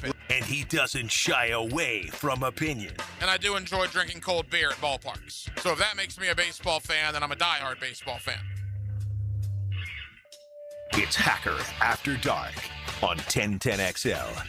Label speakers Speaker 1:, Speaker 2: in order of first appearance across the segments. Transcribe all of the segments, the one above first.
Speaker 1: happen.
Speaker 2: And he doesn't shy away from opinion.
Speaker 1: And I do enjoy drinking cold beer at ballparks. So if that makes me a baseball fan, then I'm a diehard baseball fan.
Speaker 2: It's Hacker After Dark on 1010XL.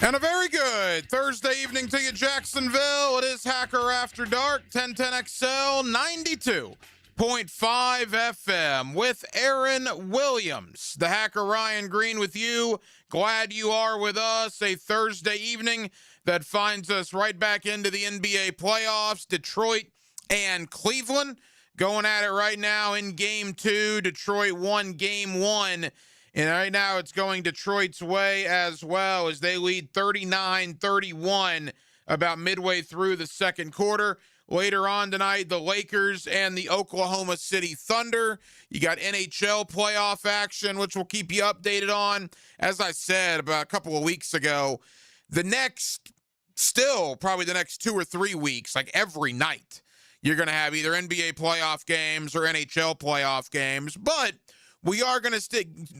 Speaker 1: And a very good Thursday evening to you, Jacksonville. It is Hacker After Dark, 1010XL 92.5 FM with Aaron Williams. The Hacker Ryan Green with you. Glad you are with us. A Thursday evening that finds us right back into the NBA playoffs. Detroit and Cleveland going at it right now in Game 2. Detroit won Game 1. And right now it's going Detroit's way as well as they lead 39-31 about midway through the second quarter. Later on tonight, the Lakers and the Oklahoma City Thunder. You got NHL playoff action, which we'll keep you updated on. As I said about a couple of weeks ago, probably the next 2 or 3 weeks, like every night, you're going to have either NBA playoff games or NHL playoff games. But we are going to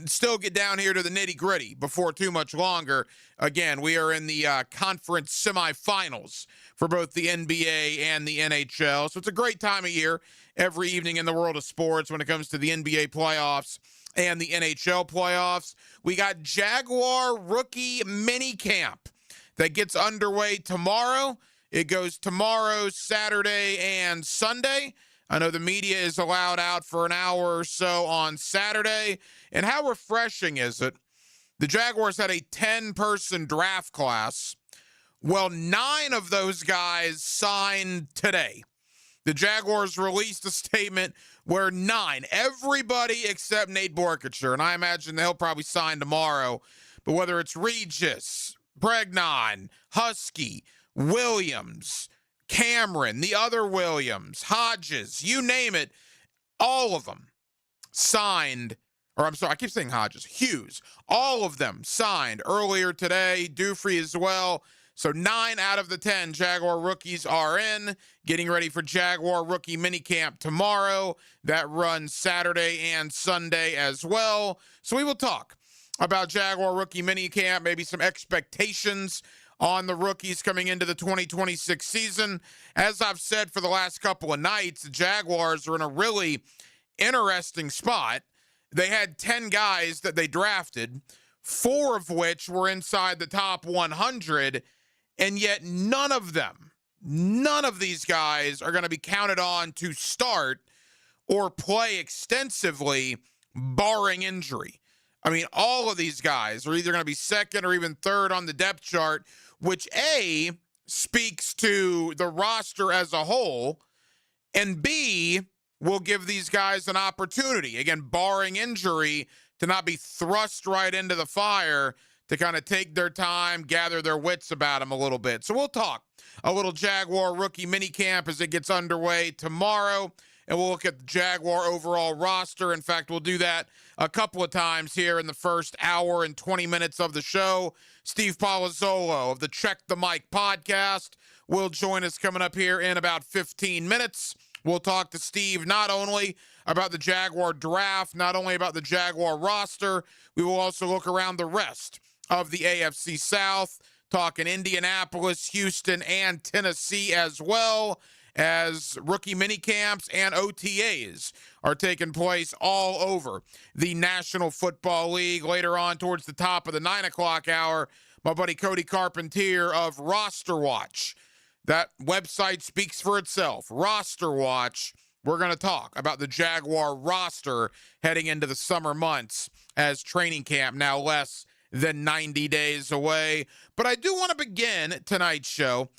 Speaker 1: still get down here to the nitty-gritty before too much longer. Again, we are in the conference semifinals for both the NBA and the NHL. So it's a great time of year every evening in the world of sports when it comes to the NBA playoffs and the NHL playoffs. We got Jaguar rookie mini camp that gets underway tomorrow. It goes tomorrow, Saturday, and Sunday. I know the media is allowed out for an hour or so on Saturday. And how refreshing is it? The Jaguars had a 10-person draft class. Well, 9 of those guys signed today. The Jaguars released a statement where 9, everybody except Nate Borkacher, and I imagine they'll probably sign tomorrow, but whether it's Regis, Bregnon, Husky, Williams, Cameron, the other Williams, Hodges, you name it, all of them signed, I keep saying Hodges, Hughes, all of them signed earlier today, Dufree as well. So 9 out of the 10 Jaguar rookies are in, getting ready for Jaguar rookie minicamp tomorrow. That runs Saturday and Sunday as well. So we will talk about Jaguar rookie minicamp, maybe some expectations on the rookies coming into the 2026 season. As I've said for the last couple of nights, the Jaguars are in a really interesting spot. They had 10 guys that they drafted, 4 of which were inside the top 100, and yet none of these guys are going to be counted on to start or play extensively, barring injury. I mean, all of these guys are either going to be second or even third on the depth chart, which A, speaks to the roster as a whole, and B, will give these guys an opportunity, again, barring injury, to not be thrust right into the fire, to kind of take their time, gather their wits about them a little bit. So we'll talk a little Jaguar rookie minicamp as it gets underway tomorrow, and we'll look at the Jaguar overall roster. In fact, we'll do that a couple of times here in the first hour and 20 minutes of the show. Steve Palazzolo of the Check the Mic podcast will join us coming up here in about 15 minutes. We'll talk to Steve not only about the Jaguar draft, not only about the Jaguar roster, we will also look around the rest of the AFC South, talking Indianapolis, Houston, and Tennessee as well, as rookie minicamps and OTAs are taking place all over the National Football League. Later on, towards the top of the 9 o'clock hour, my buddy Cody Carpentier of Roster Watch. That website speaks for itself. Roster Watch. We're going to talk about the Jaguar roster heading into the summer months as training camp now less than 90 days away. But I do want to begin tonight's show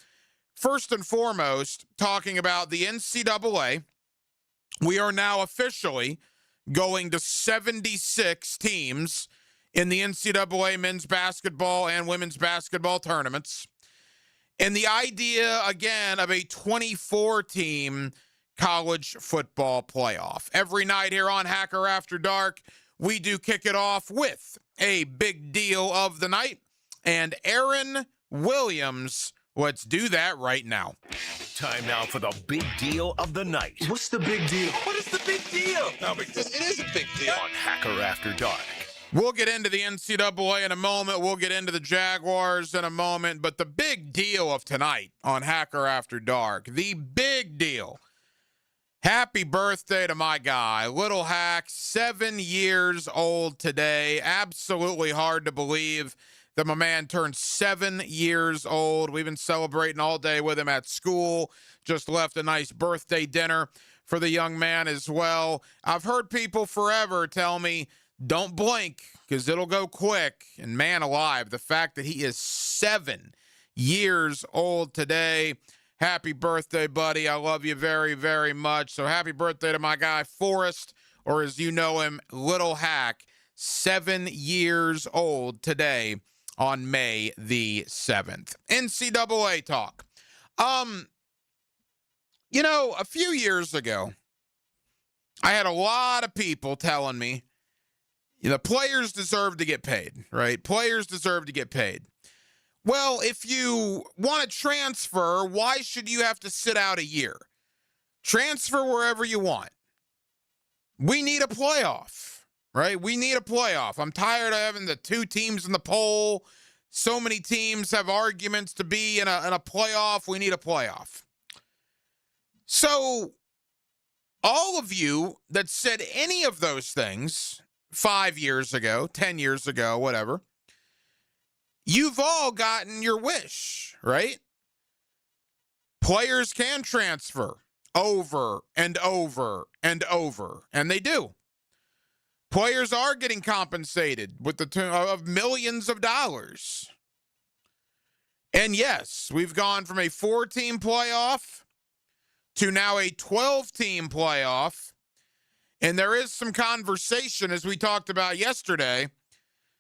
Speaker 1: first and foremost talking about the NCAA. We are now officially going to 76 teams in the NCAA men's basketball and women's basketball tournaments. And the idea, again, of a 24-team college football playoff. Every night here on Hacker After Dark, we do kick it off with a big deal of the night. And Aaron Williams, let's do that right now.
Speaker 2: Time now for the big deal of the night.
Speaker 3: What's the big deal?
Speaker 4: What is the big deal?
Speaker 1: No big deal. It is a big deal.
Speaker 2: On Hacker After Dark.
Speaker 1: We'll get into the NCAA in a moment. We'll get into the Jaguars in a moment. But the big deal of tonight on Hacker After Dark, the big deal. Happy birthday to my guy, Little Hack, 7 years old today. Absolutely hard to believe that my man turned 7 years old. We've been celebrating all day with him at school. Just left a nice birthday dinner for the young man as well. I've heard people forever tell me, don't blink because it'll go quick. And man alive, the fact that he is 7 years old today. Happy birthday, buddy. I love you very, very much. So happy birthday to my guy, Forrest, or as you know him, Little Hack, 7 years old today on May the 7th. NCAA talk. You know, a few years ago, I had a lot of people telling me, the players deserve to get paid, right? Players deserve to get paid. Well, if you want to transfer, why should you have to sit out a year? Transfer wherever you want. We need a playoff, right? We need a playoff. I'm tired of having the two teams in the poll. So many teams have arguments to be in a playoff. We need a playoff. So all of you that said any of those things 5 years ago, 10 years ago, whatever, you've all gotten your wish, right? Players can transfer over and over and over, and they do. Players are getting compensated with of millions of dollars. And yes, we've gone from a 4-team playoff to now a 12-team playoff. And there is some conversation, as we talked about yesterday,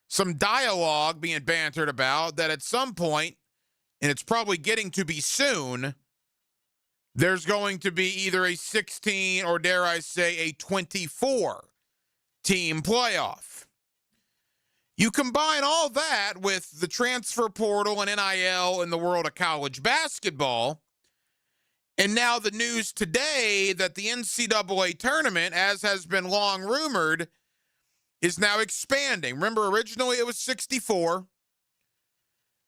Speaker 1: some dialogue being bantered about that at some point, and it's probably getting to be soon, there's going to be either a 16 or, dare I say, a 24-team playoff. You combine all that with the transfer portal and NIL in the world of college basketball, and now the news today that the NCAA tournament, as has been long rumored, is now expanding. Remember, originally it was 64.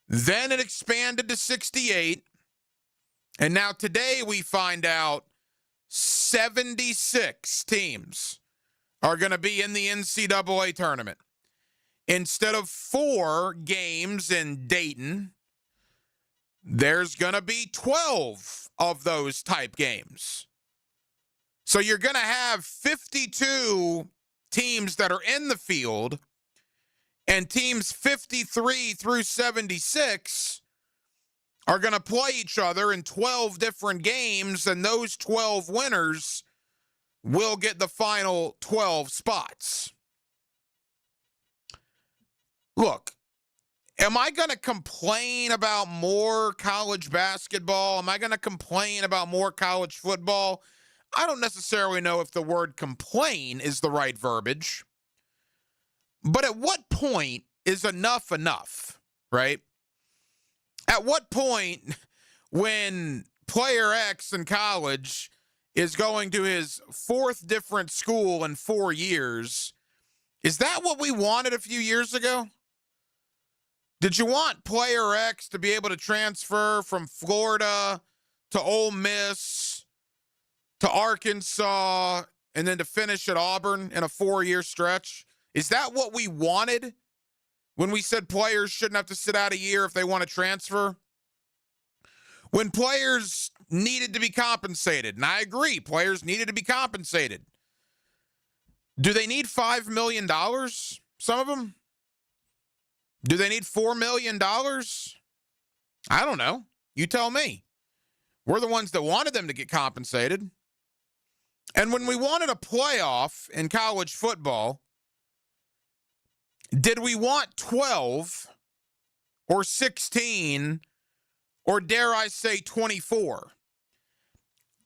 Speaker 1: Then it expanded to 68. And now today we find out 76 teams are going to be in the NCAA tournament. Instead of 4 games in Dayton, there's going to be 12 of those type games. So you're going to have 52 teams that are in the field, and teams 53 through 76 are going to play each other in 12 different games, and those 12 winners will get the final 12 spots. Look, am I going to complain about more college basketball? Am I going to complain about more college football? I don't necessarily know if the word complain is the right verbiage. But at what point is enough enough, right? At what point, when player X in college is going to his 4th different school in 4 years, is that what we wanted a few years ago? Did you want player X to be able to transfer from Florida to Ole Miss to Arkansas and then to finish at Auburn in a 4-year stretch? Is that what we wanted when we said players shouldn't have to sit out a year if they want to transfer? When players needed to be compensated, and I agree, players needed to be compensated. Do they need $5 million? Some of them? Do they need $4 million? I don't know. You tell me. We're the ones that wanted them to get compensated. And when we wanted a playoff in college football, did we want 12 or 16 or, dare I say, 24?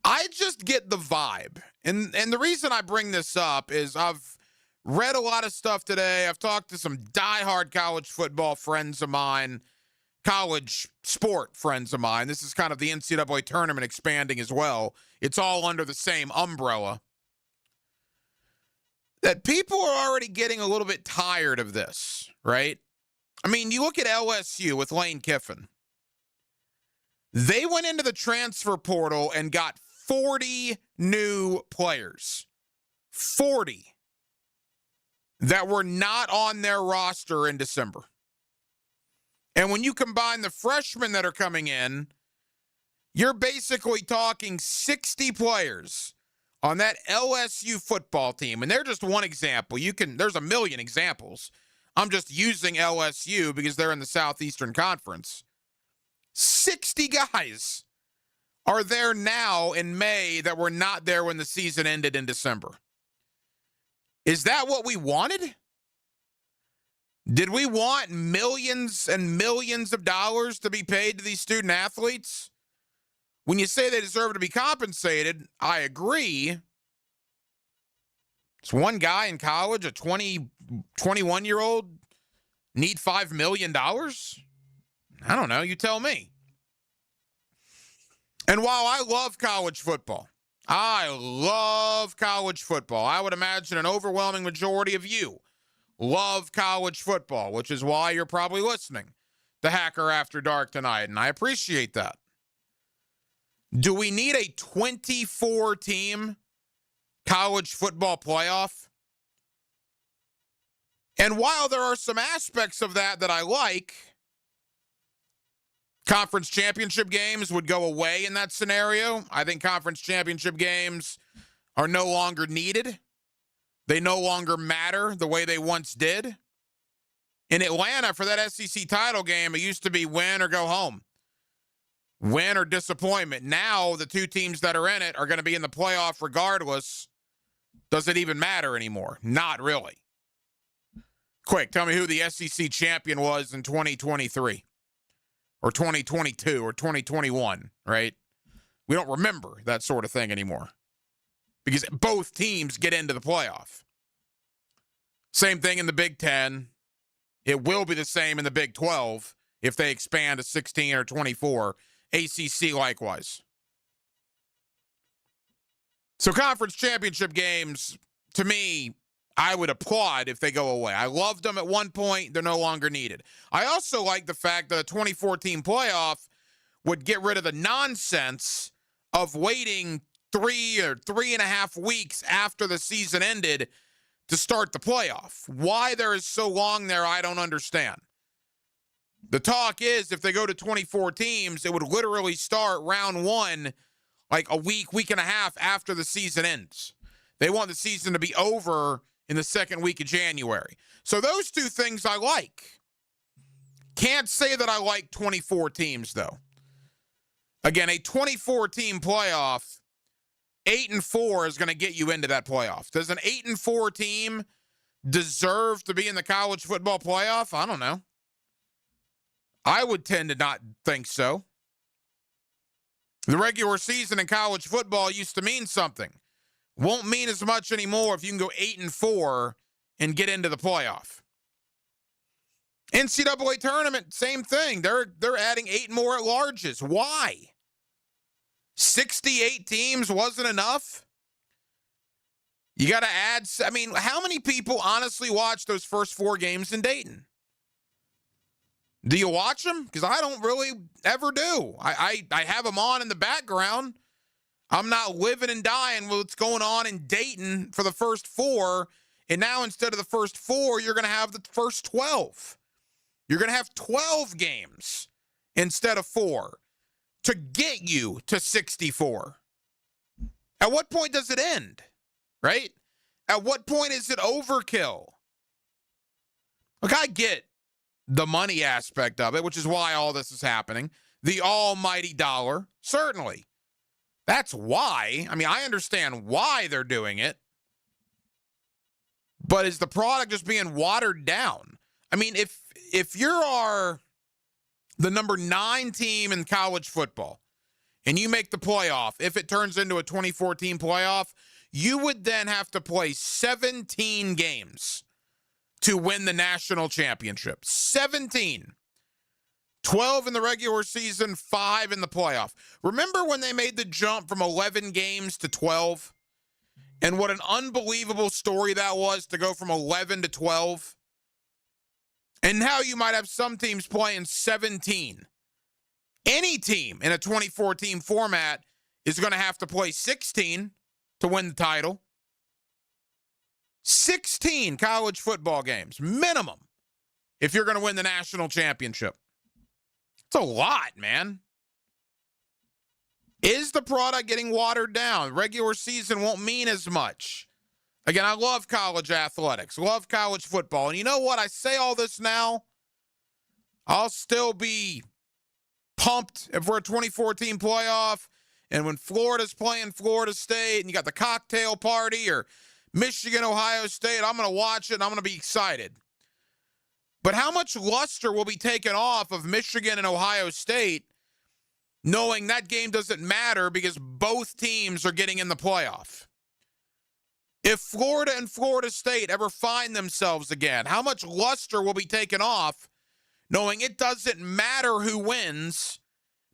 Speaker 1: I just get the vibe. And the reason I bring this up is I've read a lot of stuff today. I've talked to some diehard college football friends of mine, college sport friends of mine. This is kind of the NCAA tournament expanding as well. It's all under the same umbrella. that people are already getting a little bit tired of this, right? I mean, you look at LSU with Lane Kiffin. They went into the transfer portal and got 40 new players. 40 that were not on their roster in December. And when you combine the freshmen that are coming in, you're basically talking 60 players on that LSU football team. And they're just one example. There's a million examples. I'm just using LSU because they're in the Southeastern Conference. 60 guys are there now in May that were not there when the season ended in December. Is that what we wanted? Did we want millions and millions of dollars to be paid to these student athletes? When you say they deserve to be compensated, I agree. It's one guy in college, a 21-year-old, need $5 million? I don't know. You tell me. And while I love college football, I would imagine an overwhelming majority of you love college football, which is why you're probably listening to Hacker After Dark tonight, and I appreciate that. Do we need a 24-team college football playoff? And while there are some aspects of that I like, conference championship games would go away in that scenario. I think conference championship games are no longer needed. They no longer matter the way they once did. In Atlanta, for that SEC title game, it used to be win or go home. Win or disappointment. Now, the two teams that are in it are going to be in the playoff regardless. Does it even matter anymore? Not really. Quick, tell me who the SEC champion was in 2023 or 2022 or 2021, right? We don't remember that sort of thing anymore because both teams get into the playoff. Same thing in the Big Ten. It will be the same in the Big 12 if they expand to 16 or 24. ACC likewise. So conference championship games, to me, I would applaud if they go away. I loved them at one point. They're no longer needed. I also like the fact that a 2014 playoff would get rid of the nonsense of waiting 3 or 3.5 weeks after the season ended to start the playoff. Why there is so long there, I don't understand. The talk is if they go to 24 teams, it would literally start round one like a week and a half after the season ends. They want the season to be over in the second week of January. So those two things I like. Can't say that I like 24 teams, though. Again, a 24-team playoff, 8-4 is going to get you into that playoff. Does an 8-4 team deserve to be in the college football playoff? I don't know. I would tend to not think so. The regular season in college football used to mean something. Won't mean as much anymore if you can go 8-4 and get into the playoff. NCAA tournament, same thing. They're adding 8 more at larges. Why? 68 teams wasn't enough? You got to add, I mean, how many people honestly watch those first 4 games in Dayton? Do you watch them? Because I don't really ever do. I have them on in the background. I'm not living and dying with what's going on in Dayton for the first 4. And now instead of the first 4, you're going to have the first 12. You're going to have 12 games instead of 4 to get you to 64. At what point does it end? Right? At what point is it overkill? Look, I get the money aspect of it, which is why all this is happening. The almighty dollar, certainly. That's why. I mean, I understand why they're doing it. But is the product just being watered down? I mean, if you are the number 9 team in college football and you make the playoff, if it turns into a 2014 playoff, you would then have to play 17 games to win the national championship. 17. 12 in the regular season, 5 in the playoff. Remember when they made the jump from 11 games to 12? And what an unbelievable story that was to go from 11 to 12. And now you might have some teams playing 17. Any team in a 24-team format is going to have to play 16 to win the title. 16 college football games, minimum, if you're going to win the national championship. It's a lot, man. Is the product getting watered down? Regular season won't mean as much. Again, I love college athletics, love college football. And you know what? I say all this now. I'll still be pumped if we're a 2014 playoff. And when Florida's playing Florida State and you got the cocktail party or Michigan, Ohio State, I'm going to watch it and I'm going to be excited. But how much luster will be taken off of Michigan and Ohio State knowing that game doesn't matter because both teams are getting in the playoff? If Florida and Florida State ever find themselves again, how much luster will be taken off knowing it doesn't matter who wins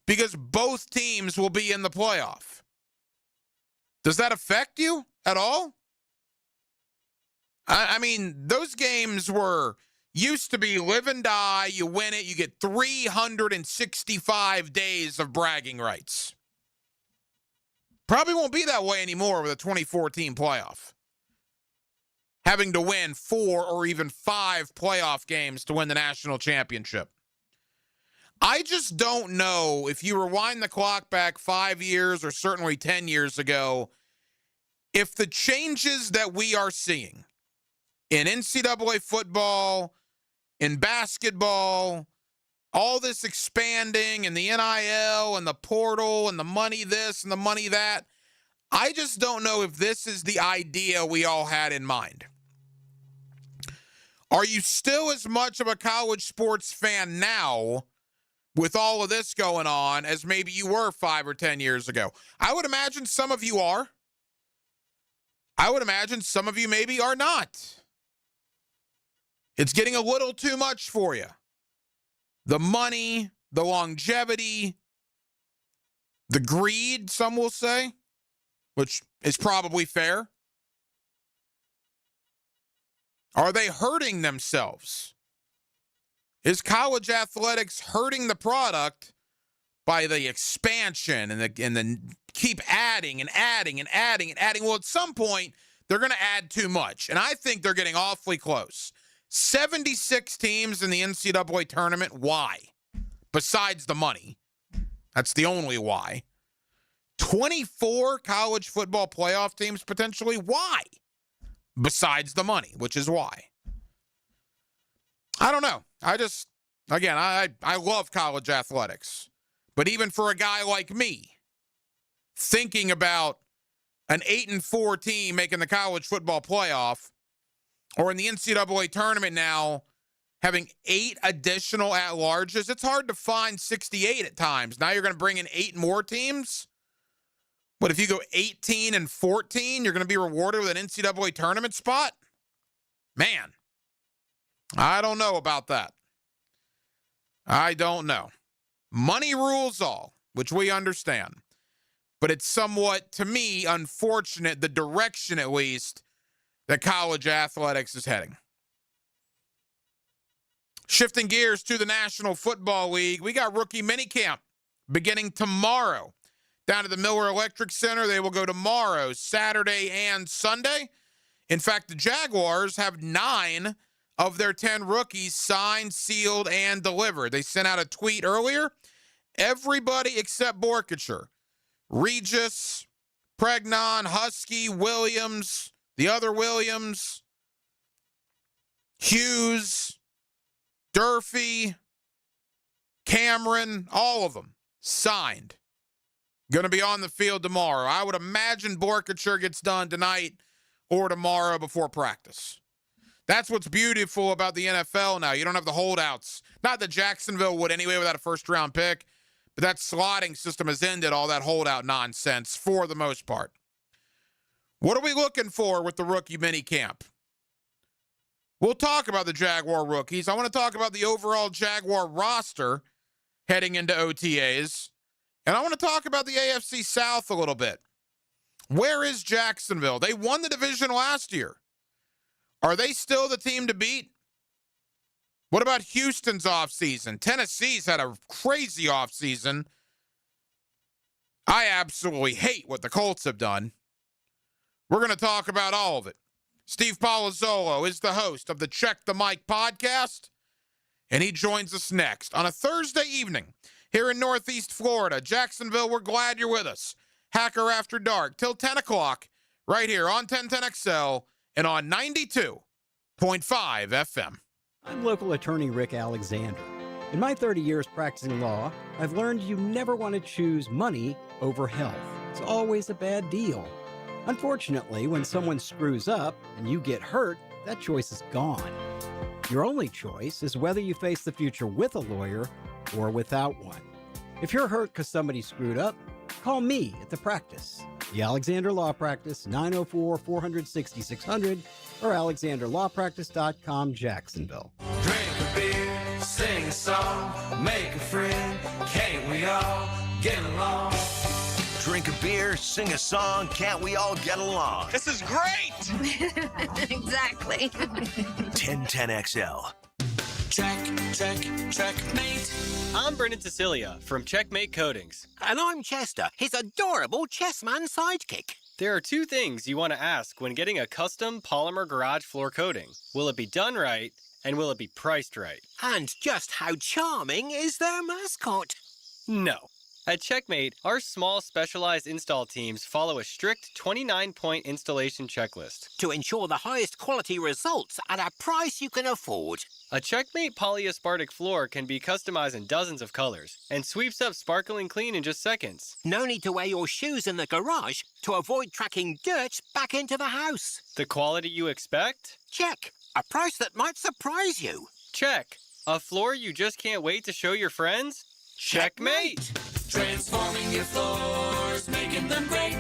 Speaker 1: because both teams will be in the playoff? Does that affect you at all? I mean, those games used to be live and die. You win it, you get 365 days of bragging rights. Probably won't be that way anymore with a 2014 playoff. Having to win 4 or even 5 playoff games to win the national championship. I just don't know if you rewind the clock back 5 years or certainly 10 years ago, if the changes that we are seeing in NCAA football, in basketball, all this expanding and the NIL and the portal and the money this and the money that, I just don't know if this is the idea we all had in mind. Are you still as much of a college sports fan now with all of this going on as maybe you were 5 or 10 years ago? I would imagine some of you are. I would imagine some of you maybe are not. It's getting a little too much for you. The money, the longevity, the greed, some will say, which is probably fair. Are they hurting themselves? Is college athletics hurting the product by the expansion and the keep adding and adding and adding and adding? Well, at some point, they're going to add too much, and I think they're getting awfully close. 76 teams in the NCAA tournament. Why? Besides the money. That's the only why. 24 college football playoff teams potentially. Why? Besides the money, which is why. I don't know. I love college athletics. But even for a guy like me, thinking about an 8-4 team making the college football playoff, or in the NCAA tournament now, having 8 additional at-larges, it's hard to find 68 at times. Now you're going to bring in 8 more teams? But if you go 18-14, you're going to be rewarded with an NCAA tournament spot? Man, I don't know about that. I don't know. Money rules all, which we understand. But it's somewhat, to me, unfortunate, the direction at least, that college athletics is heading. Shifting gears to the National Football League, we got rookie minicamp beginning tomorrow. Down at the Miller Electric Center, they will go tomorrow, Saturday and Sunday. In fact, the Jaguars have 9 of their 10 rookies signed, sealed, and delivered. They sent out a tweet earlier. Everybody except Borkacher, Regis, Pregnon, Husky, Williams, the other Williams, Hughes, Durfee, Cameron, all of them signed. Going to be on the field tomorrow. I would imagine Borkacher gets done tonight or tomorrow before practice. That's what's beautiful about the NFL now. You don't have the holdouts. Not that Jacksonville would anyway without a first-round pick, but that slotting system has ended all that holdout nonsense for the most part. What are we looking for with the rookie minicamp? We'll talk about the Jaguar rookies. I want to talk about the overall Jaguar roster heading into OTAs. And I want to talk about the AFC South a little bit. Where is Jacksonville? They won the division last year. Are they still the team to beat? What about Houston's offseason? Tennessee's had a crazy offseason. I absolutely hate what the Colts have done. We're going to talk about all of it. Steve Palazzolo is the host of the Check the Mic podcast, and he joins us next on a Thursday evening here in Northeast Florida. Jacksonville, we're glad you're with us. Hacker After Dark till 10 o'clock right here on 1010XL and on 92.5 FM.
Speaker 3: I'm local attorney Rick Alexander. In my 30 years practicing law, I've learned you never want to choose money over health. It's always a bad deal. Unfortunately, when someone screws up and you get hurt, that choice is gone. Your only choice is whether you face the future with a lawyer or without one. If you're hurt because somebody screwed up, call me at the practice. The Alexander Law Practice, 904-400-6600 or alexanderlawpractice.com, Jacksonville.
Speaker 4: Drink a beer, sing a song, make a friend, can't we all get along?
Speaker 2: Drink a beer, sing a song, can't we all get along?
Speaker 5: This is great!
Speaker 6: Exactly.
Speaker 2: 1010XL.
Speaker 4: Checkmate.
Speaker 7: I'm Brendan Cecilia from Checkmate Coatings.
Speaker 8: And I'm Chester, his adorable chessman sidekick.
Speaker 7: There are two things you want to ask when getting a custom polymer garage floor coating. Will it be done right, and will it be priced right?
Speaker 8: And just how charming is their mascot?
Speaker 7: No. At Checkmate, our small specialized install teams follow a strict 29-point installation checklist
Speaker 8: To ensure the highest quality results at a price you can afford.
Speaker 7: A Checkmate polyaspartic floor can be customized in dozens of colors and sweeps up sparkling clean in just seconds.
Speaker 8: No need to wear your shoes in the garage to avoid tracking dirt back into the house.
Speaker 7: The quality you expect?
Speaker 8: Check. A price that might surprise you.
Speaker 7: Check. A floor you just can't wait to show your friends? Checkmate!
Speaker 4: Transforming your floors, making them great.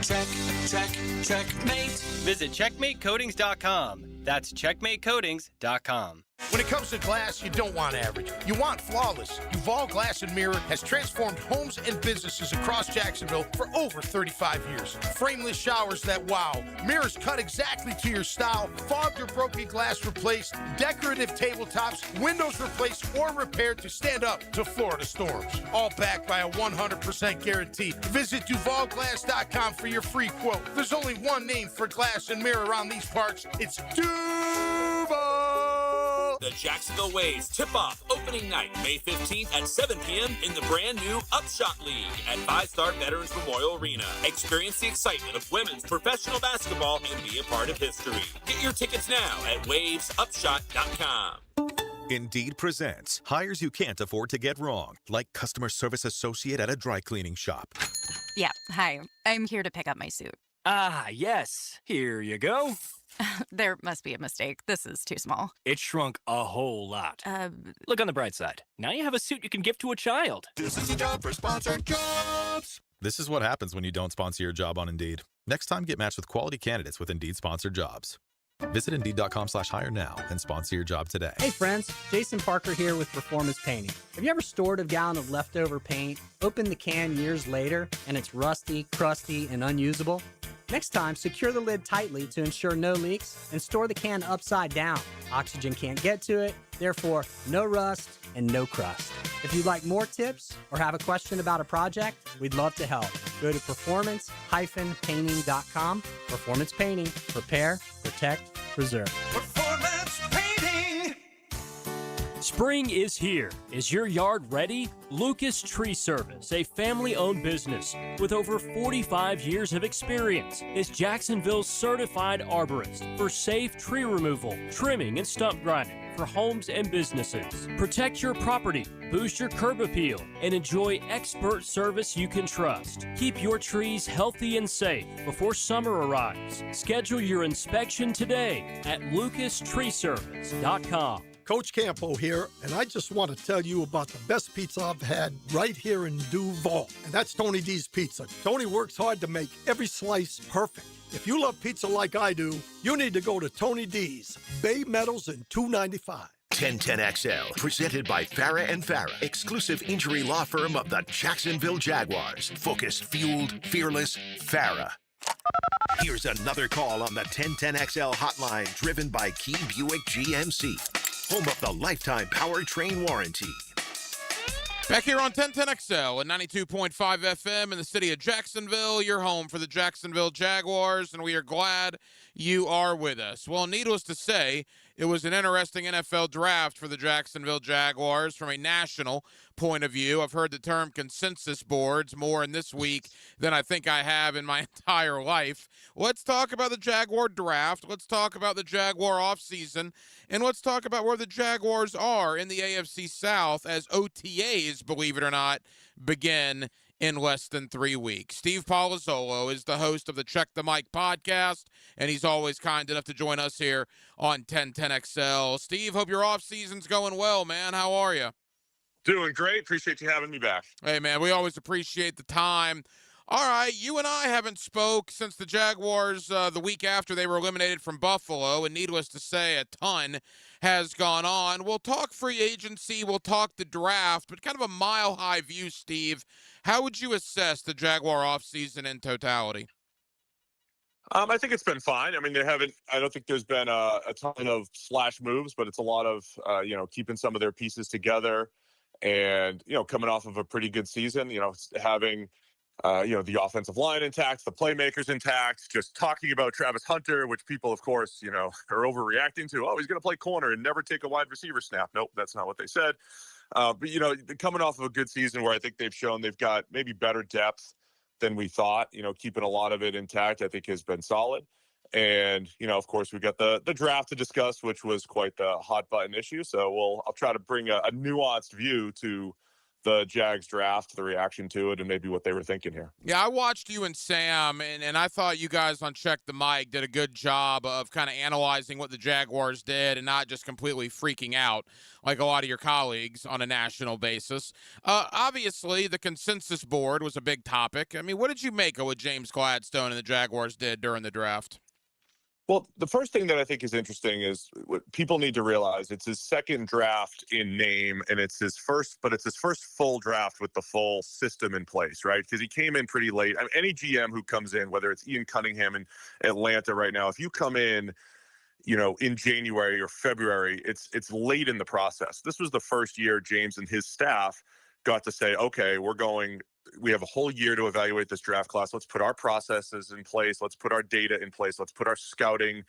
Speaker 4: Checkmate.
Speaker 7: Visit checkmatecoatings.com. That's checkmatecoatings.com.
Speaker 9: When it comes to glass, you don't want average. You want flawless. Duval Glass and Mirror has transformed homes and businesses across Jacksonville for over 35 years. Frameless showers that wow. Mirrors cut exactly to your style. Fogged or broken glass replaced. Decorative tabletops. Windows replaced or repaired to stand up to Florida storms. All backed by a 100% guarantee. Visit DuvalGlass.com for your free quote. There's only one name for glass and mirror around these parts. It's Duval.
Speaker 10: The Jacksonville Waves tip-off opening night, May 15th at 7 p.m. in the brand-new Upshot League at 5-Star Veterans Memorial Arena. Experience the excitement of women's professional basketball and be a part of history. Get your tickets now at wavesupshot.com.
Speaker 11: Indeed presents hires you can't afford to get wrong, like customer service associate at a dry cleaning shop.
Speaker 6: Yeah, hi. I'm here to pick up my suit.
Speaker 12: Ah, yes. Here you go.
Speaker 6: There must be a mistake. This is too small.
Speaker 12: It shrunk a whole lot. Look on the bright side. Now you have a suit you can give to a child.
Speaker 13: This is a job for Sponsored Jobs. This is what happens when you don't sponsor your job on Indeed. Next time, get matched with quality candidates with Indeed Sponsored Jobs. Visit Indeed.com/hire now and sponsor your job today.
Speaker 14: Hey friends, Jason Parker here with Performance Painting. Have you ever stored a gallon of leftover paint, opened the can years later, and it's rusty, crusty, and unusable? Next time, secure the lid tightly to ensure no leaks and store the can upside down. Oxygen can't get to it, therefore no rust and no crust. If you'd like more tips or have a question about a project, we'd love to help. Go to performance-painting.com. Performance Painting. Prepare, protect, preserve.
Speaker 4: Performance Painting.
Speaker 12: Spring is here. Is your yard ready? Lucas Tree Service, a family-owned business with over 45 years of experience, is Jacksonville's certified arborist for safe tree removal, trimming, and stump grinding for homes and businesses. Protect your property, boost your curb appeal, and enjoy expert service you can trust. Keep your trees healthy and safe before summer arrives. Schedule your inspection today at lucastreeservice.com.
Speaker 15: Coach Campo here, and I just want to tell you about the best pizza I've had right here in Duval, and that's Tony D's Pizza. Tony works hard to make every slice perfect. If you love pizza like I do, you need to go to Tony D's, Bay Meadows and 295.
Speaker 2: 1010XL, presented by Farah and Farah, exclusive injury law firm of the Jacksonville Jaguars. Focused, fueled, fearless, Farah. Here's another call on the 1010XL hotline driven by Key Buick GMC, home of the lifetime powertrain warranty.
Speaker 1: Back here on 1010XL and 92.5 FM in the city of Jacksonville, your home for the Jacksonville Jaguars, and we are glad you are with us. Well, needless to say, it was an interesting NFL draft for the Jacksonville Jaguars from a national point of view. I've heard the term consensus boards more in this week than I think I have in my entire life. Let's talk about the Jaguar draft. Let's talk about the Jaguar offseason. And let's talk about where the Jaguars are in the AFC South as OTAs, believe it or not, begin in less than 3 weeks. Steve Palazzolo is the host of the Check the Mic podcast, and he's always kind enough to join us here on 1010XL. Steve, hope your offseason's going well, man. How are you?
Speaker 5: Doing great. Appreciate you having me back.
Speaker 1: Hey, man, we always appreciate the time. All right, you and I haven't spoke since the Jaguars the week after they were eliminated from Buffalo, and needless to say, a ton has gone on. We'll talk free agency, we'll talk the draft, but kind of a mile-high view, Steve. How would you assess the Jaguar offseason in totality?
Speaker 5: I think it's been fine. I mean, I don't think there's been a ton of splash moves, but it's a lot of, keeping some of their pieces together and, coming off of a pretty good season, having, the offensive line intact, the playmakers intact, just talking about Travis Hunter, which people, of course, are overreacting to. Oh, he's going to play corner and never take a wide receiver snap. Nope, that's not what they said. But coming off of a good season where I think they've shown they've got maybe better depth than we thought, keeping a lot of it intact, I think has been solid. And, of course, we got the draft to discuss, which was quite the hot button issue. So I'll try to bring a nuanced view to the Jags draft, the reaction to it, and maybe what they were thinking here.
Speaker 1: Yeah, I watched you and Sam, and I thought you guys on Check the Mic did a good job of kind of analyzing what the Jaguars did and not just completely freaking out like a lot of your colleagues on a national basis. Obviously, the consensus board was a big topic. I mean, what did you make of what James Gladstone and the Jaguars did during the draft?
Speaker 5: Well, the first thing that I think is interesting is what people need to realize. It's his second draft in name, and it's his first full draft with the full system in place, right? Because he came in pretty late. I mean, any GM who comes in, whether it's Ian Cunningham in Atlanta right now, if you come in, in January or February, it's late in the process. This was the first year James and his staff got to say, okay, we have a whole year to evaluate this draft class. Let's put our processes in place. Let's put our data in place. Let's put our scouting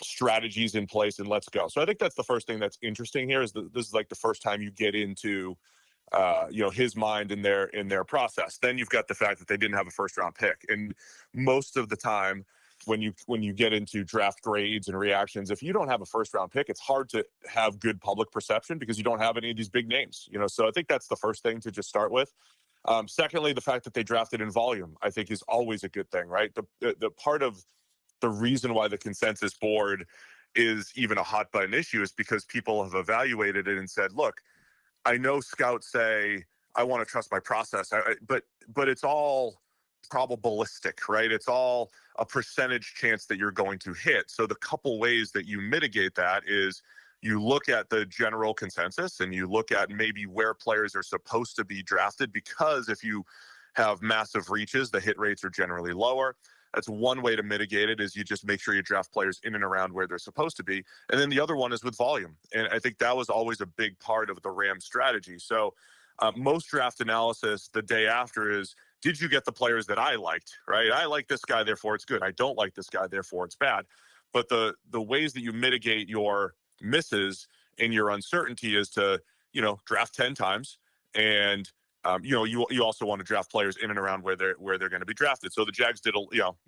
Speaker 5: strategies in place, and let's go. So I think that's the first thing that's interesting here is this is like the first time you get into, his mind in their process. Then you've got the fact that they didn't have a first round pick. And most of the time when you get into draft grades and reactions, if you don't have a first round pick, it's hard to have good public perception because you don't have any of these big names, So I think that's the first thing to just start with. Secondly, the fact that they drafted in volume, I think is always a good thing, right? The part of the reason why the consensus board is even a hot button issue is because people have evaluated it and said, look, I know scouts say, I want to trust my process, but it's all probabilistic, right? It's all a percentage chance that you're going to hit. So the couple ways that you mitigate that is you look at the general consensus and you look at maybe where players are supposed to be drafted, because if you have massive reaches, the hit rates are generally lower. That's one way to mitigate it, is you just make sure you draft players in and around where they're supposed to be. And then the other one is with volume. And I think that was always a big part of the Rams strategy. So most draft analysis the day after is, did you get the players that I liked, right? I like this guy, therefore it's good. I don't like this guy, therefore it's bad. But the ways that you mitigate your misses and your uncertainty is to, draft 10 times. And, you also want to draft players in and around where they're going to be drafted. So the Jags did,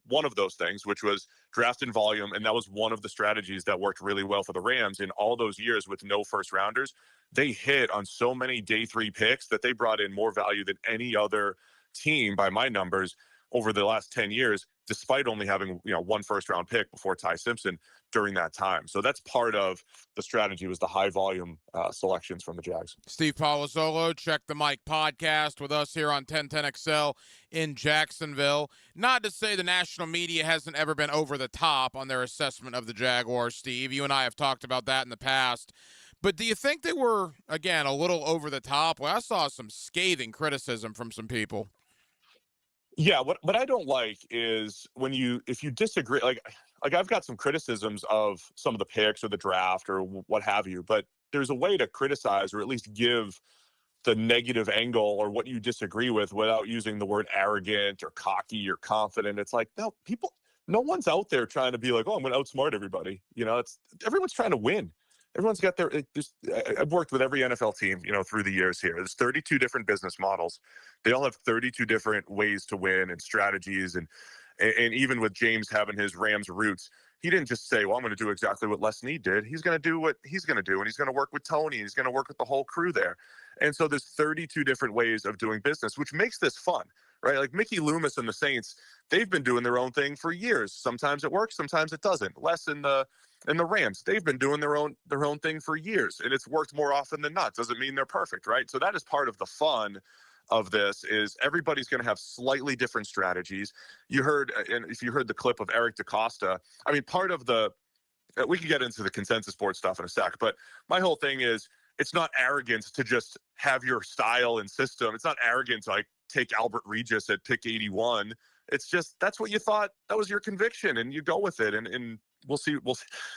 Speaker 5: one of those things, which was draft in volume. And that was one of the strategies that worked really well for the Rams in all those years with no first rounders. They hit on so many day 3 picks that they brought in more value than any other team by my numbers over the last 10 years, despite only having, one first round pick before Ty Simpson during that time. So that's part of the strategy, was the high volume selections from the Jags.
Speaker 1: Steve Palazzolo, Check the Mic podcast with us here on 1010XL in Jacksonville. Not to say the national media hasn't ever been over the top on their assessment of the Jaguars, Steve. You and I have talked about that in the past. But do you think they were, again, a little over the top? Well, I saw some scathing criticism from some people.
Speaker 5: Yeah, what I don't like is if you disagree, like I've got some criticisms of some of the picks or the draft or what have you, but there's a way to criticize or at least give the negative angle or what you disagree with without using the word arrogant or cocky or confident. It's like, no one's out there trying to be like, oh, I'm going to outsmart everybody. Everyone's trying to win. Everyone's got I've worked with every NFL team, through the years here. There's 32 different business models. They all have 32 different ways to win and strategies. And even with James having his Rams roots, he didn't just say, well, I'm going to do exactly what Les Snead did. He's going to do what he's going to do. And he's going to work with Tony. And he's going to work with the whole crew there. And so there's 32 different ways of doing business, which makes this fun, right? Like Mickey Loomis and the Saints, they've been doing their own thing for years. Sometimes it works, sometimes it doesn't. Les and the Rams, they've been doing their own thing for years, and it's worked more often than not. Doesn't mean they're perfect, right? So that is part of the fun of this, is everybody's going to have slightly different strategies. You heard, and if you heard the clip of Eric DaCosta, I mean, part of we can get into the consensus board stuff in a sec, but my whole thing is, it's not arrogance to just have your style and system. It's not arrogant to like take Albert Regis at pick 81. It's just, that's what you thought, that was your conviction, and you go with it. And we'll see.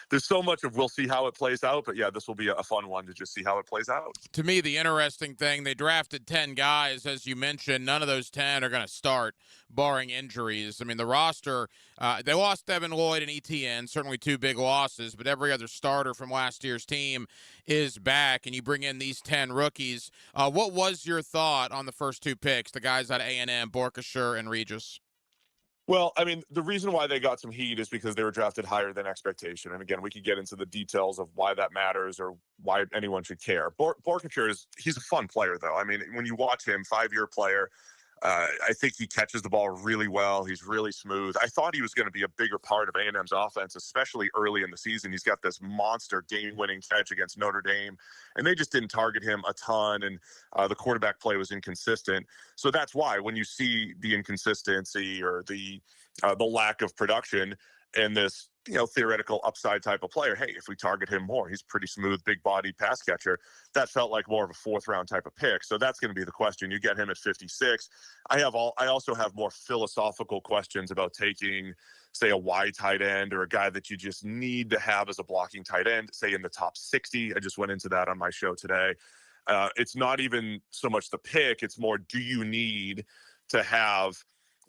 Speaker 5: There's so much of we'll see how it plays out. But yeah, this will be a fun one to just see how it plays out.
Speaker 1: To me, the interesting thing, they drafted 10 guys, as you mentioned. None of those 10 are going to start, barring injuries. I mean, the roster, they lost Devin Lloyd and ETN, certainly two big losses, but every other starter from last year's team is back, and you bring in these 10 rookies. What was your thought on the first two picks, the guys out of A&M, Borkashire and Regis?
Speaker 5: Well, I mean, the reason why they got some heat is because they were drafted higher than expectation. And again, we could get into the details of why that matters or why anyone should care. Borkashire he's a fun player, though. I mean, when you watch him, 5-year player, I think he catches the ball really well. He's really smooth. I thought he was going to be a bigger part of A&M's offense, especially early in the season. He's got this monster game-winning catch against Notre Dame, and they just didn't target him a ton, and the quarterback play was inconsistent. So that's why when you see the inconsistency or the lack of production and this theoretical upside type of player, hey, if we target him more, he's pretty smooth, big body pass catcher. That felt like more of a 4th round type of pick. So that's going to be the question. You get him at 56. I also have more philosophical questions about taking, say, a wide tight end or a guy that you just need to have as a blocking tight end, say in the top 60. I just went into that on my show today. It's not even so much the pick. It's more, do you need to have,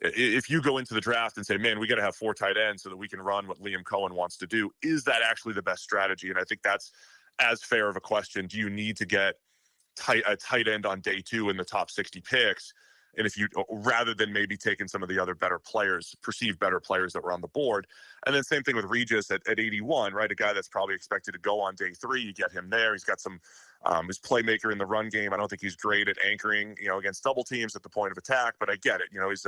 Speaker 5: if you go into the draft and say, man, we got to have 4 tight ends so that we can run what Liam Cohen wants to do, is that actually the best strategy? And I think that's as fair of a question. Do you need to get a tight end on day 2 in the top 60 picks? And if you, rather than maybe taking some of the other better players, perceived better players that were on the board. And then same thing with Regis at 81, right? A guy that's probably expected to go on day 3, you get him there. He's got some, his playmaker in the run game. I don't think he's great at anchoring, against double teams at the point of attack, but I get it. He's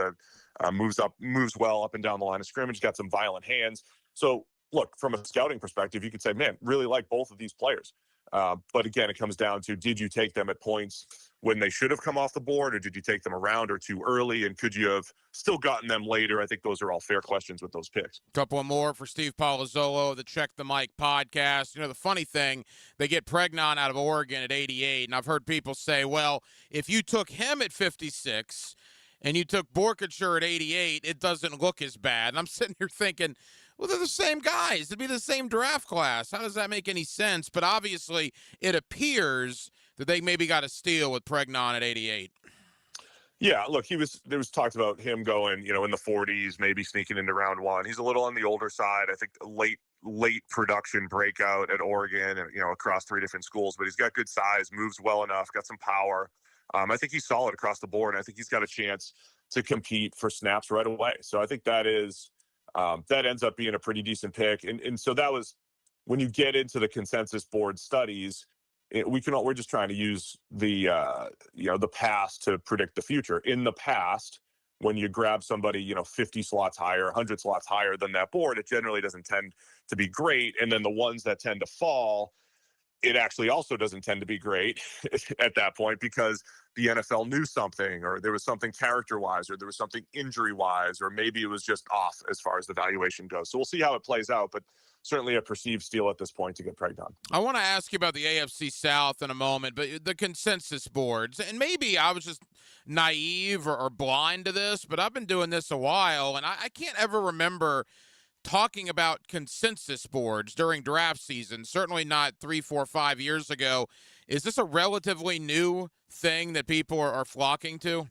Speaker 5: moves well up and down the line of scrimmage, got some violent hands. So look, from a scouting perspective, you could say, man, really like both of these players. But again, it comes down to, did you take them at points when they should have come off the board, or did you take them a round or 2 early, and could you have still gotten them later? I think those are all fair questions with those picks.
Speaker 1: Couple more for Steve Palazzolo, the Check the Mike podcast. The funny thing, they get Pregnon out of Oregon at 88, and I've heard people say, well, if you took him at 56 and you took Borkashire at 88, it doesn't look as bad. And I'm sitting here thinking, well, they're the same guys. It'd be the same draft class. How does that make any sense? But obviously, it appears that they maybe got a steal with Pregnon at 88.
Speaker 5: Yeah, look, there was talked about him going, in the 40s, maybe sneaking into round 1. He's a little on the older side. I think late production breakout at Oregon and, across 3 different schools, but he's got good size, moves well enough, got some power. I think he's solid across the board, and I think he's got a chance to compete for snaps right away. So I think that ends up being a pretty decent pick. And so that was, when you get into the consensus board studies, we're just trying to use the past to predict the future. In the past, when you grab somebody, 50 slots higher, 100 slots higher than that board, it generally doesn't tend to be great. And then the ones that tend to fall, it actually also doesn't tend to be great at that point, because the NFL knew something, or there was something character-wise, or there was something injury-wise, or maybe it was just off as far as the valuation goes. So we'll see how it plays out, but certainly a perceived steal at this point to get Pregnon.
Speaker 1: I want to ask you about the AFC South in a moment, but the consensus boards, and maybe I was just naive or blind to this, but I've been doing this a while, and I can't ever remember talking about consensus boards during draft season, certainly not 3, 4, 5 years ago. Is this a relatively new thing that people are flocking to?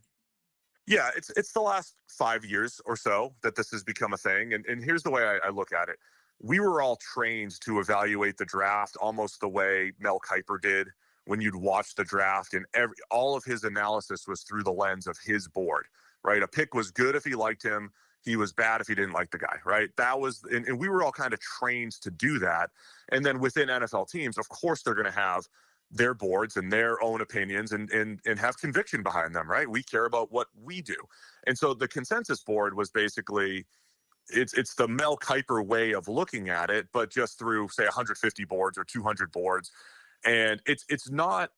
Speaker 5: Yeah, it's the last 5 years or so that this has become a thing. And here's the way I look at it. We were all trained to evaluate the draft almost the way Mel Kiper did when you'd watch the draft, and all of his analysis was through the lens of his board, right? A pick was good if he liked him. He was bad if he didn't like the guy, right? That was, and we were all kind of trained to do that. And then within NFL teams, of course, they're going to have their boards and their own opinions and have conviction behind them, right? We care about what we do. And so the consensus board was basically, it's the Mel Kiper way of looking at it, but just through, say, 150 boards or 200 boards. And it's not,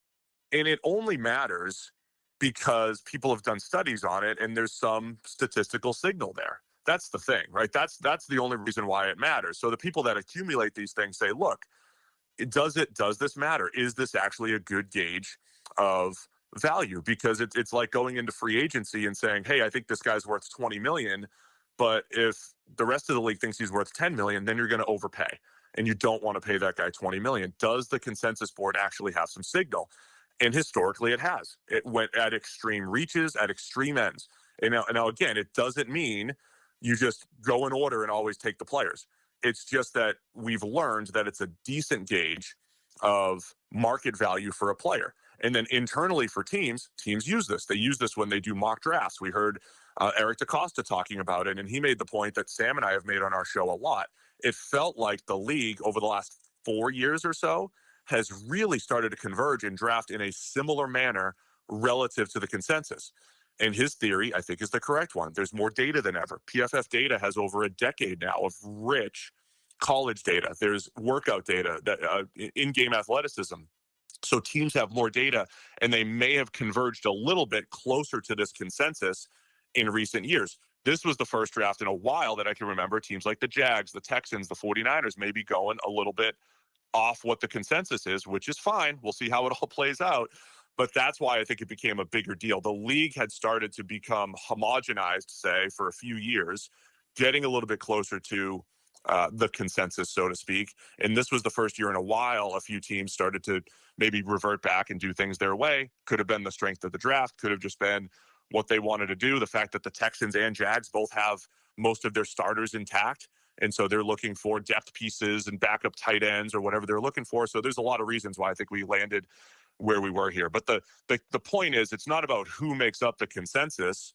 Speaker 5: and it only matters because people have done studies on it and there's some statistical signal there. That's the thing, right? That's the only reason why it matters. So the people that accumulate these things say, look, does this matter? Is this actually a good gauge of value? Because it's like going into free agency and saying, hey, I think this guy's worth 20 million, but if the rest of the league thinks he's worth 10 million, then you're going to overpay. And you don't want to pay that guy 20 million. Does the consensus board actually have some signal? And historically it has. It went at extreme reaches, at extreme ends. And now again, it doesn't mean you just go in order and always take the players. It's just that we've learned that it's a decent gauge of market value for a player. And then internally for teams use this. They use this when they do mock drafts. We heard Eric DaCosta talking about it, and he made the point that Sam and I have made on our show a lot. It felt like the league over the last 4 years or so has really started to converge and draft in a similar manner relative to the consensus. And his theory, I think, is the correct one. There's more data than ever. PFF data has over a decade now of rich college data. There's workout data, that in-game athleticism. So teams have more data, and they may have converged a little bit closer to this consensus in recent years. This was the first draft in a while that I can remember teams like the Jags, the Texans, the 49ers maybe going a little bit off what the consensus is, which is fine. We'll see how it all plays out. But that's why I think it became a bigger deal. The league had started to become homogenized, say, for a few years, getting a little bit closer to the consensus, so to speak. And this was the first year in a while a few teams started to maybe revert back and do things their way. Could have been the strength of the draft, could have just been what they wanted to do. The fact that the Texans and Jags both have most of their starters intact. And so they're looking for depth pieces and backup tight ends or whatever they're looking for. So there's a lot of reasons why I think we landed where we were here. But the point is, it's not about who makes up the consensus.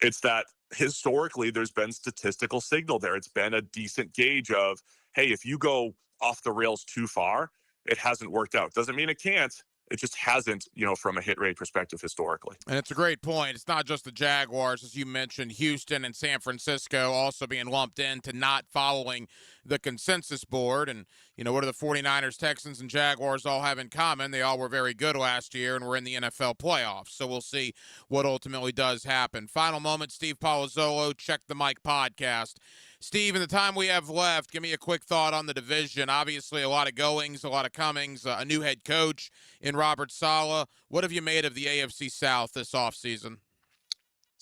Speaker 5: It's that historically there's been statistical signal there. It's been a decent gauge of, hey, if you go off the rails too far, it hasn't worked out. Doesn't mean it can't. It just hasn't, from a hit rate perspective historically.
Speaker 1: And it's a great point. It's not just the Jaguars, as you mentioned, Houston and San Francisco also being lumped into not following the consensus board. And, what do the 49ers, Texans, and Jaguars all have in common? They all were very good last year and were in the NFL playoffs. So we'll see what ultimately does happen. Final moment, Steve Palazzolo, Check the Mic podcast. Steve, in the time we have left, give me a quick thought on the division. Obviously, a lot of goings, a lot of comings, a new head coach in Robert Saleh. What have you made of the AFC South this offseason?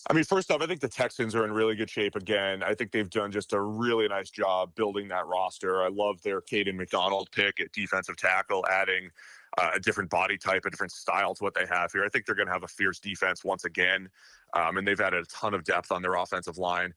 Speaker 5: I mean, first off, I think the Texans are in really good shape again. I think they've done just a really nice job building that roster. I love their Caden McDonald pick at defensive tackle, adding a different body type, a different style to what they have here. I think they're going to have a fierce defense once again, and they've added a ton of depth on their offensive line.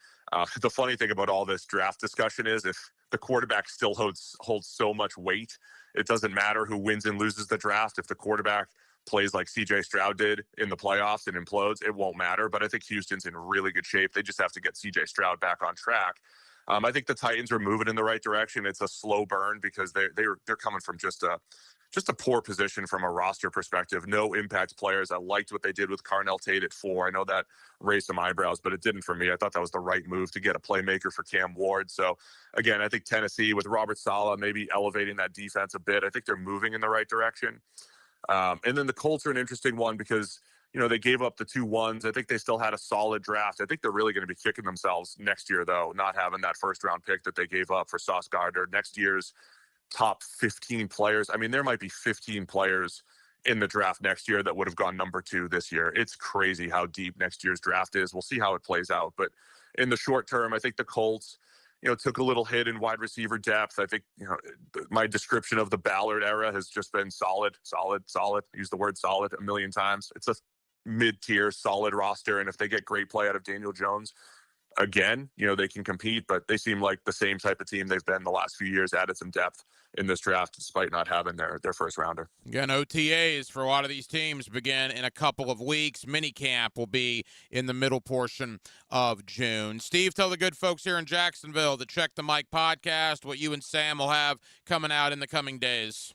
Speaker 5: The funny thing about all this draft discussion is if the quarterback still holds so much weight, it doesn't matter who wins and loses the draft. If the quarterback plays like C.J. Stroud did in the playoffs and implodes, it won't matter. But I think Houston's in really good shape. They just have to get C.J. Stroud back on track. I think the Titans are moving in the right direction. It's a slow burn because they're coming from just a poor position from a roster perspective. No impact players. I liked what they did with Carnell Tate at 4. I know that raised some eyebrows, but it didn't for me. I thought that was the right move to get a playmaker for Cam Ward. So again, I think Tennessee with Robert Saleh maybe elevating that defense a bit. I think they're moving in the right direction. And then the Colts are an interesting one because, they gave up the 2 1s. I think they still had a solid draft. I think they're really going to be kicking themselves next year, though, not having that first-round pick that they gave up for Sauce Gardner. Next year's top 15 players. I mean, there might be 15 players in the draft next year that would have gone number 2 this year. It's crazy how deep next year's draft is. We'll see how it plays out. But in the short term, I think the Colts, took a little hit in wide receiver depth. I think, my description of the Ballard era has just been solid. Use the word solid a million times. It's a mid-tier solid roster. And if they get great play out of Daniel Jones, again, they can compete, but they seem like the same type of team they've been the last few years, added some depth in this draft despite not having their first rounder.
Speaker 1: Again, OTAs for a lot of these teams begin in a couple of weeks. Minicamp will be in the middle portion of June. Steve, tell the good folks here in Jacksonville to check the Mike podcast, what you and Sam will have coming out in the coming days.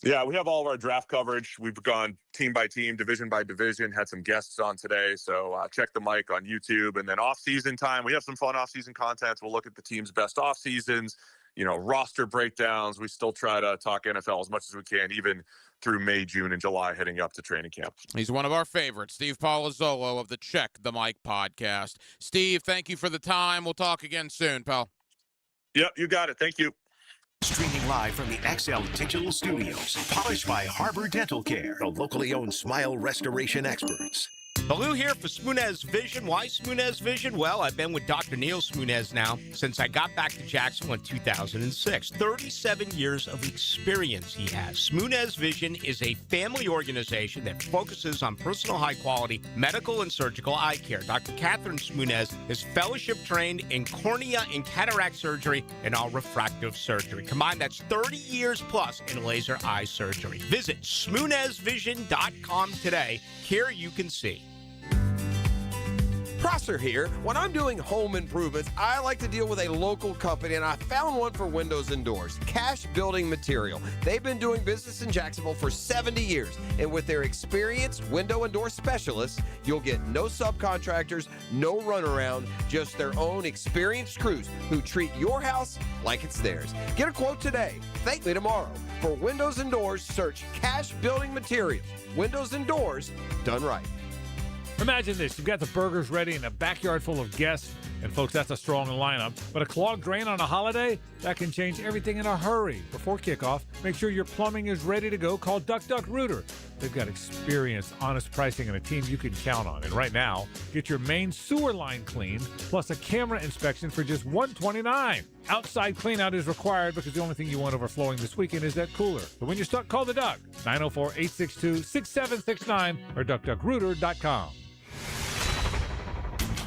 Speaker 5: Yeah, we have all of our draft coverage. We've gone team by team, division by division, had some guests on today. So check the mic on YouTube. And then off-season time, we have some fun off-season content. We'll look at the team's best off-seasons, roster breakdowns. We still try to talk NFL as much as we can, even through May, June, and July heading up to training camp.
Speaker 1: He's one of our favorites, Steve Palazzolo of the Check the Mic podcast. Steve, thank you for the time. We'll talk again soon, pal.
Speaker 5: Yep, you got it. Thank you.
Speaker 2: Streaming live from the XL Digital Studios. Polished by Harbor Dental Care, the locally owned smile restoration experts.
Speaker 16: Baloo here for Smunez Vision. Why Smunez Vision? Well, I've been with Dr. Neil Smunez now since I got back to Jacksonville in 2006. 37 years of experience he has. Smunez Vision is a family organization that focuses on personal high-quality medical and surgical eye care. Dr. Catherine Smunez is fellowship-trained in cornea and cataract surgery and all refractive surgery. Combined, that's 30 years plus in laser eye surgery. Visit SmunezVision.com today. Here you can see.
Speaker 17: Prosser here. When I'm doing home improvements, I like to deal with a local company, and I found one for windows and doors, Cash Building Material. They've been doing business in Jacksonville for 70 years, and with their experienced window and door specialists, you'll get no subcontractors, no runaround, just their own experienced crews who treat your house like it's theirs. Get a quote today. Thank me tomorrow. For windows and doors, search Cash Building Materials. Windows and doors done right.
Speaker 18: Imagine this. You've got the burgers ready in a backyard full of guests. And folks, that's a strong lineup. But a clogged drain on a holiday, that can change everything in a hurry. Before kickoff, make sure your plumbing is ready to go. Call Duck Duck Rooter. They've got experience, honest pricing, and a team you can count on. And right now, get your main sewer line cleaned, plus a camera inspection for just $129. Outside cleanout is required because the only thing you want overflowing this weekend is that cooler. But when you're stuck, call the Duck. 904-862-6769 or duckduckrooter.com.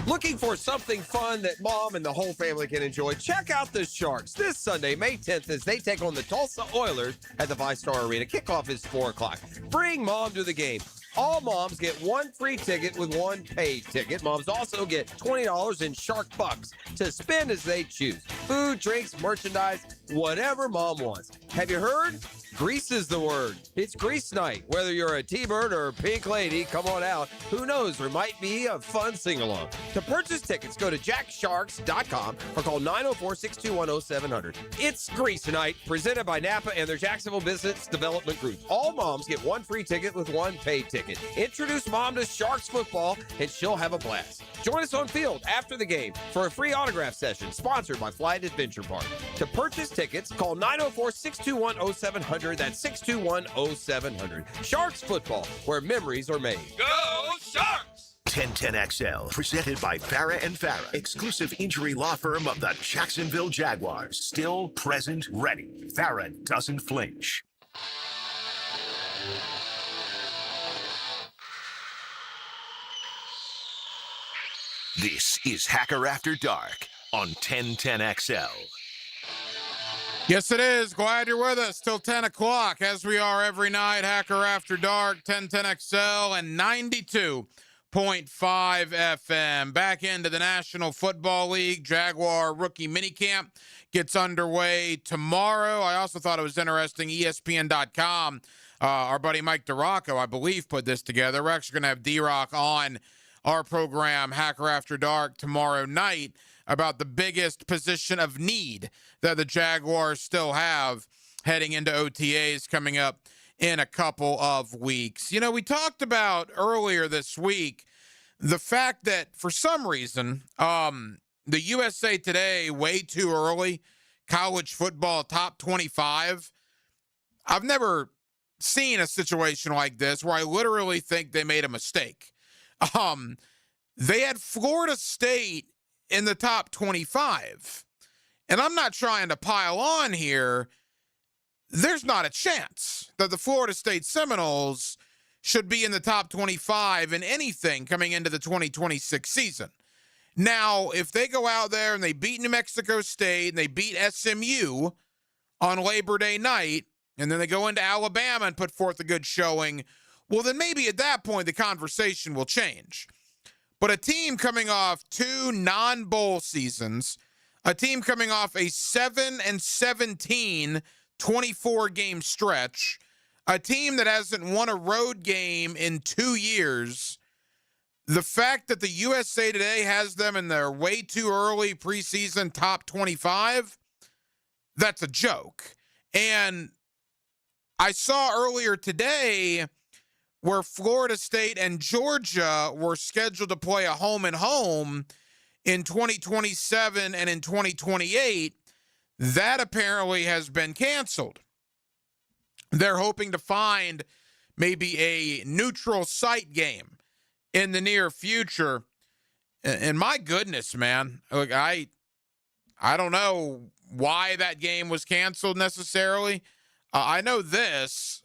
Speaker 17: Looking for something fun that mom and the whole family can enjoy? Check out the Sharks this Sunday, May 10th, as they take on the Tulsa Oilers at the VyStar Arena. Kickoff is 4 o'clock. Bring mom to the game. All moms get one free ticket with one paid ticket. Moms also get $20 in Shark Bucks to spend as they choose. Food, drinks, merchandise, whatever mom wants. Have you heard? Grease is the word. It's Grease Night. Whether you're a T-Bird or a Pink Lady, come on out. Who knows? There might be a fun sing-along. To purchase tickets, go to jacksharks.com or call 904-621-0700. It's Grease Night, presented by Napa and their Jacksonville Business Development Group. All moms get one free ticket with one paid ticket. Introduce mom to Sharks football, and she'll have a blast. Join us on field after the game for a free autograph session, sponsored by Flight Adventure Park. To purchase tickets, call 904-621-0700. That's 621-0700. Sharks football, where memories are made.
Speaker 2: Go Sharks! 1010XL, presented by Farah and Farah, exclusive injury law firm of the Jacksonville Jaguars. Still present, ready. Farah doesn't flinch. This is Hacker After Dark on 1010XL.
Speaker 1: Yes, it is. Glad you're with us till 10 o'clock, as we are every night. Hacker After Dark, 1010XL, and 92.5 FM. Back into the National Football League. Jaguar rookie minicamp gets underway tomorrow. I also thought it was interesting. ESPN.com, our buddy Mike DeRocco, I believe, put this together. We're actually going to have D-Rock on our program, Hacker After Dark, tomorrow night, about the biggest position of need that the Jaguars still have heading into OTAs coming up in a couple of weeks. You know, we talked about earlier this week the fact that for some reason, the USA Today, way too early, college football top 25. I've never seen a situation like this where I literally think they made a mistake. They had Florida State in the top 25. And I'm not trying to pile on here. There's not a chance that the Florida State Seminoles should be in the top 25 in anything coming into the 2026 season. Now, if they go out there and they beat New Mexico State and they beat SMU on Labor Day night, and then they go into Alabama and put forth a good showing, well, then maybe at that point the conversation will change. But a team coming off 2 non-bowl seasons, a team coming off a 7-17 24-game stretch, a team that hasn't won a road game in 2 years, the fact that the USA Today has them in their way too early preseason top 25, that's a joke. And I saw earlier today where Florida State and Georgia were scheduled to play a home-and-home in 2027 and in 2028. That apparently has been canceled. They're hoping to find maybe a neutral site game in the near future. And my goodness, man, look, I don't know why that game was canceled necessarily. I know this.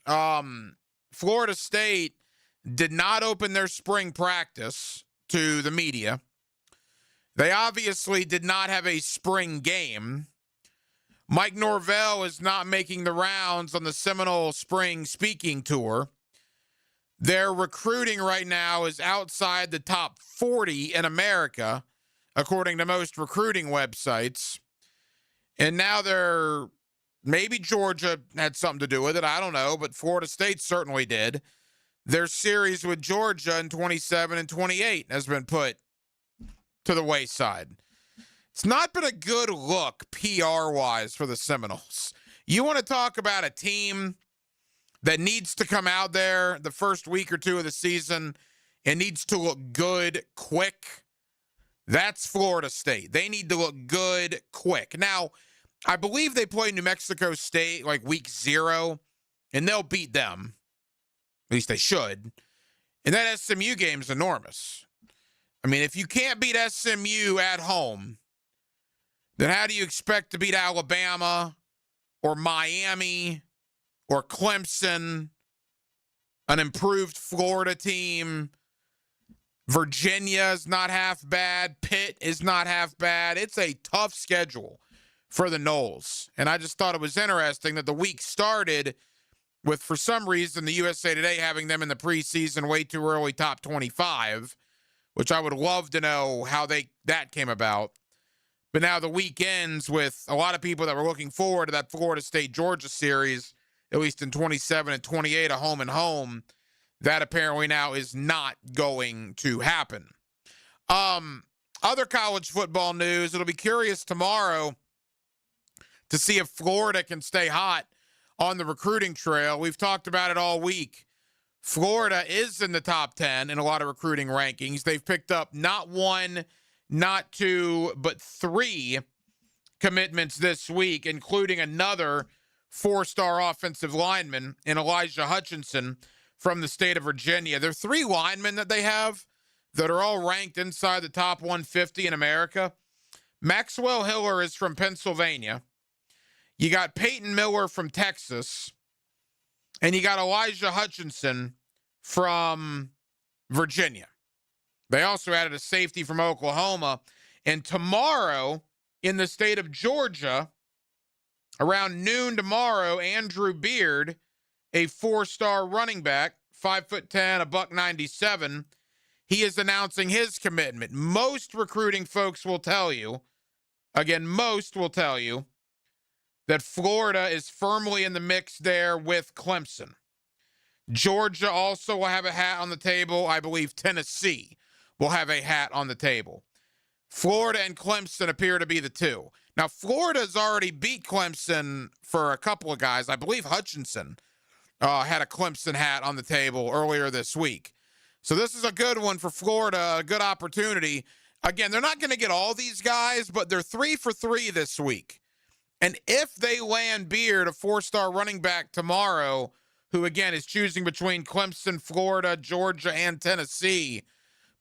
Speaker 1: Florida State did not open their spring practice to the media. They obviously did not have a spring game. Mike Norvell is not making the rounds on the Seminole Spring Speaking Tour. Their recruiting right now is outside the top 40 in America, according to most recruiting websites. And now maybe Georgia had something to do with it. I don't know, but Florida State certainly did. Their series with Georgia in 27 and 28 has been put to the wayside. It's not been a good look PR-wise for the Seminoles. You want to talk about a team that needs to come out there the first week or two of the season and needs to look good quick? That's Florida State. They need to look good quick. Now, I believe they play New Mexico State like week 0, and they'll beat them. At least they should. And that SMU game's enormous. I mean, if you can't beat SMU at home, then how do you expect to beat Alabama or Miami or Clemson, an improved Florida team? Virginia is not half bad. Pitt is not half bad. It's a tough schedule for the Noles. And I just thought it was interesting that the week started with, for some reason, the USA Today having them in the preseason way too early top 25, which I would love to know how that came about. But now the week ends with a lot of people that were looking forward to that Florida State-Georgia series, at least in 27 and 28, a home-and-home. That apparently now is not going to happen. Other college football news, it'll be curious tomorrow to see if Florida can stay hot on the recruiting trail. We've talked about it all week. Florida is in the top 10 in a lot of recruiting rankings. They've picked up not 1, not 2, but 3 commitments this week, including another 4-star offensive lineman in Elijah Hutchinson from the state of Virginia. There are 3 linemen that they have that are all ranked inside the top 150 in America. Maxwell Hiller is from Pennsylvania. You got Peyton Miller from Texas. And you got Elijah Hutchinson from Virginia. They also added a safety from Oklahoma. And tomorrow in the state of Georgia, around noon tomorrow, Andrew Beard, a 4-star running back, 5'10", $197, he is announcing his commitment. Most recruiting folks will tell you, most will tell you, that Florida is firmly in the mix there with Clemson. Georgia also will have a hat on the table. I believe Tennessee will have a hat on the table. Florida and Clemson appear to be the 2. Now, Florida's already beat Clemson for a couple of guys. I believe Hutchinson had a Clemson hat on the table earlier this week. So this is a good one for Florida, a good opportunity. Again, they're not going to get all these guys, but they're 3 for 3 this week. And if they land Beard, a 4-star running back tomorrow, who, again, is choosing between Clemson, Florida, Georgia, and Tennessee.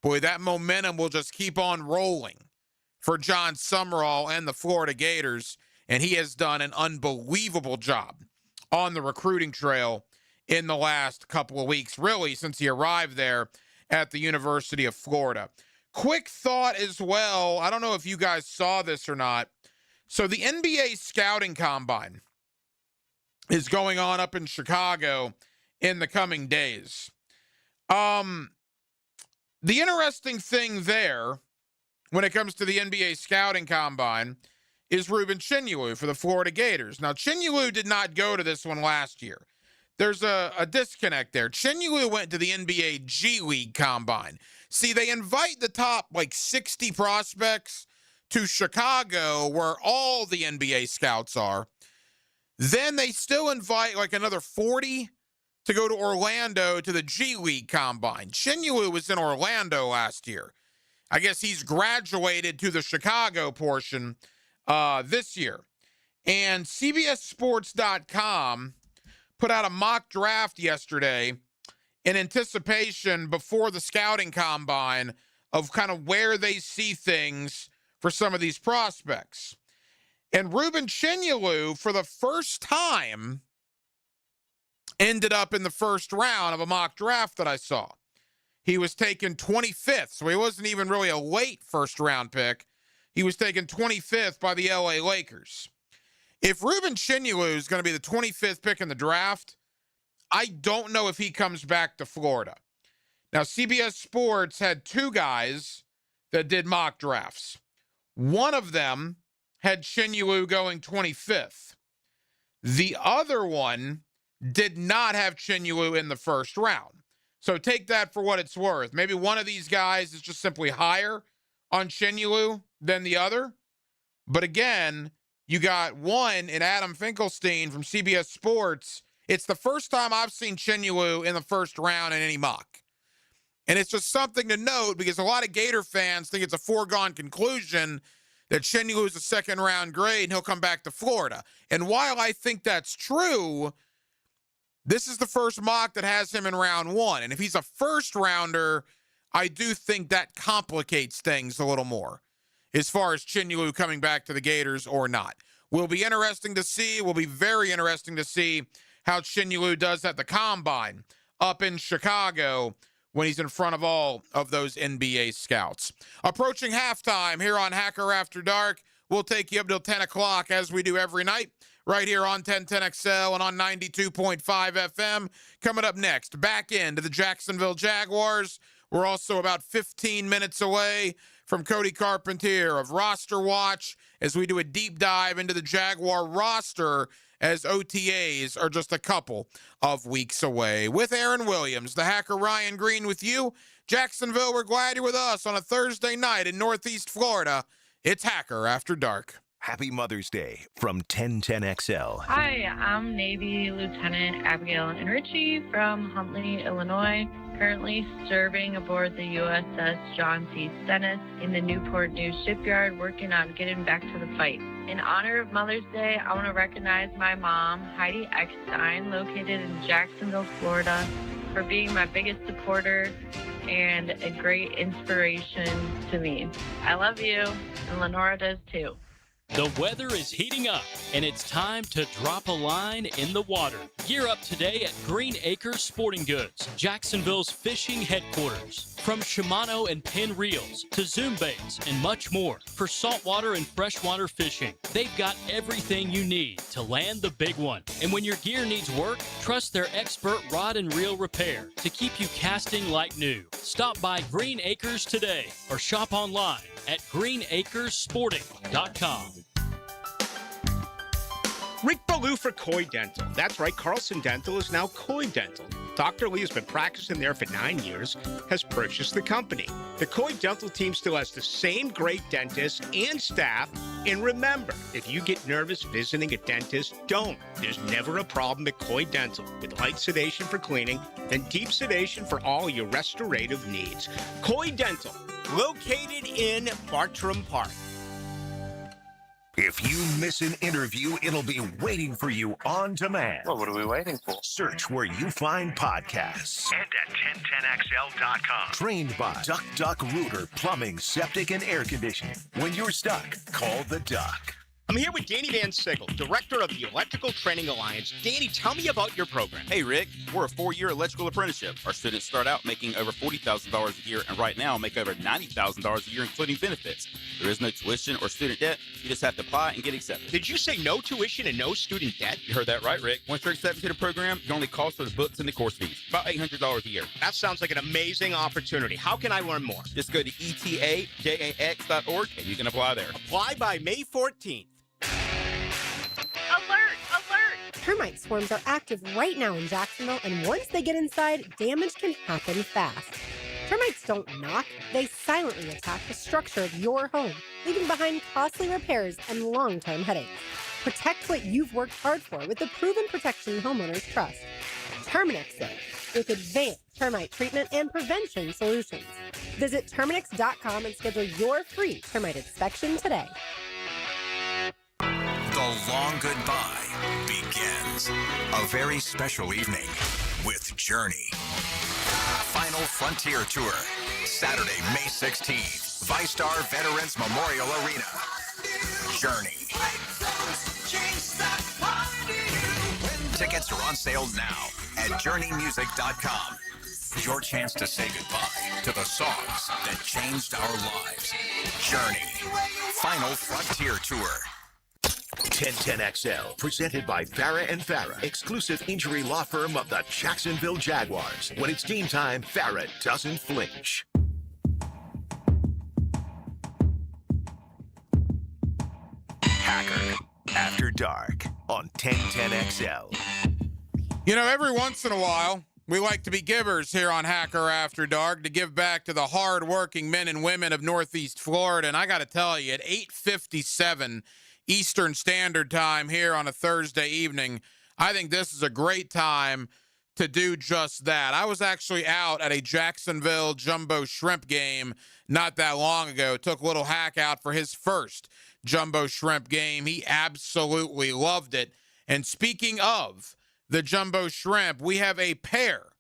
Speaker 1: Boy, that momentum will just keep on rolling for John Summerall and the Florida Gators, and he has done an unbelievable job on the recruiting trail in the last couple of weeks, really, since he arrived there at the University of Florida. Quick thought as well, I don't know if you guys saw this or not. So the NBA Scouting Combine is going on up in Chicago in the coming days. The interesting thing there when it comes to the NBA Scouting Combine is Ruben Chinyelu for the Florida Gators. Now, Chinyelu did not go to this one last year. There's a disconnect there. Chinyelu went to the NBA G League Combine. See, they invite the top, 60 prospects to Chicago, where all the NBA scouts are. Then they still invite, another 40 to go to Orlando to the G League Combine. Chinyelu was in Orlando last year. I guess he's graduated to the Chicago portion this year. And CBSSports.com put out a mock draft yesterday in anticipation before the scouting combine of kind of where they see things for some of these prospects. And Ruben Chinyelu, for the first time, ended up in the first round of a mock draft that I saw. He was taken 25th, so he wasn't even really a late first-round pick. He was taken 25th by the LA Lakers. If Ruben Chinyelu is going to be the 25th pick in the draft, I don't know if he comes back to Florida. Now, CBS Sports had two guys that did mock drafts. One of them had Chinyelu going 25th. The other one did not have Chinyelu in the first round. So take that for what it's worth. Maybe one of these guys is just simply higher on Chinyelu than the other. But again, you got one in Adam Finkelstein from CBS Sports. It's the first time I've seen Chinyelu in the first round in any mock. And it's just something to note because a lot of Gator fans think it's a foregone conclusion that Chinyelu is a second-round grade and he'll come back to Florida. And while I think that's true, this is the first mock that has him in round one. And if he's a first-rounder, I do think that complicates things a little more as far as Chinyelu coming back to the Gators or not. Will be interesting to see. Will be very interesting to see how Chinyelu does at the Combine up in Chicago when he's in front of all of those NBA scouts. Approaching halftime here on Hacker After Dark. We'll take you up till 10 o'clock as we do every night right here on 1010XL and on 92.5 FM. Coming up next, back into the Jacksonville Jaguars. We're also about 15 minutes away from Cody Carpentier of Roster Watch as we do a deep dive into the Jaguar roster as OTAs are just a couple of weeks away. With Aaron Williams, the Hacker Ryan Green with you. Jacksonville, we're glad you're with us on a Thursday night in Northeast Florida. It's Hacker After Dark.
Speaker 2: Happy Mother's Day from 1010XL.
Speaker 19: Hi, I'm Navy Lieutenant Abigail Enrici from Huntley, Illinois, currently serving aboard the USS John C. Stennis in the Newport News shipyard, working on getting back to the fight. In honor of Mother's Day, I want to recognize my mom, Heidi Eckstein, located in Jacksonville, Florida, for being my biggest supporter and a great inspiration to me. I love you, and Lenora does too.
Speaker 12: The weather is heating up, and it's time to drop a line in the water. Gear up today at Green Acres Sporting Goods, Jacksonville's fishing headquarters. From Shimano and Penn Reels to Zoom baits and much more for saltwater and freshwater fishing. They've got everything you need to land the big one. And when your gear needs work, trust their expert rod and reel repair to keep you casting like new. Stop by Green Acres today or shop online at greenacresporting.com.
Speaker 16: Rick Ballou for Coy Dental. That's right, Carlson Dental is now Coy Dental. Dr. Lee has been practicing there for 9 years, has purchased the company. The Coy Dental team still has the same great dentists and staff. And remember, if you get nervous visiting a dentist, don't. There's never a problem at Coy Dental with light sedation for cleaning and deep sedation for all your restorative needs. Coy Dental, located in Bartram Park.
Speaker 2: If you miss an interview, it'll be waiting for you on demand.
Speaker 20: Well, what are we waiting for?
Speaker 2: Search where you find podcasts. And at 1010XL.com. Trained by Duck Duck Rooter Plumbing, Septic, and Air Conditioning. When you're stuck, call the Duck.
Speaker 16: I'm here with Danny Van Sickle, director of the Electrical Training Alliance. Danny, tell me about your program.
Speaker 21: Hey, Rick. We're a 4-year electrical apprenticeship. Our students start out making over $40,000 a year, and right now make over $90,000 a year, including benefits. There is no tuition or student debt. You just have to apply and get accepted.
Speaker 16: Did you say no tuition and no student debt?
Speaker 21: You heard that right, Rick. Once you're accepted to the program, your only cost are the books and the course fees. About $800 a year.
Speaker 16: That sounds like an amazing opportunity. How can I learn more?
Speaker 21: Just go to etajax.org and you can apply there.
Speaker 16: Apply by May 14th.
Speaker 22: Alert! Alert! Termite swarms are active right now in Jacksonville, and once they get inside, damage can happen fast. Termites don't knock, they silently attack the structure of your home, leaving behind costly repairs and long-term headaches. Protect what you've worked hard for with the proven protection homeowners trust. Terminix with advanced termite treatment and prevention solutions. Visit Terminix.com and schedule your free termite inspection today.
Speaker 2: The long goodbye begins. A very special evening with Journey. Final Frontier Tour, Saturday, May 16th, VyStar Veterans Memorial Arena. Journey. Tickets are on sale now at JourneyMusic.com. Your chance to say goodbye to the songs that changed our lives. Journey. Final Frontier Tour. 1010XL, presented by Farah and Farah, exclusive injury law firm of the Jacksonville Jaguars. When it's game time, Farah doesn't flinch. Hacker, After Dark, on 1010XL.
Speaker 1: You know, every once in a while, we like to be givers here on Hacker After Dark to give back to the hard-working men and women of Northeast Florida. And I got to tell you, at 8:57 Eastern Standard Time here on a Thursday evening, I think this is a great time to do just that. I was actually out at a Jacksonville Jumbo Shrimp game not that long ago. Took Little Hack out for his first Jumbo Shrimp game. He absolutely loved it. And speaking of the Jumbo Shrimp, we have a pair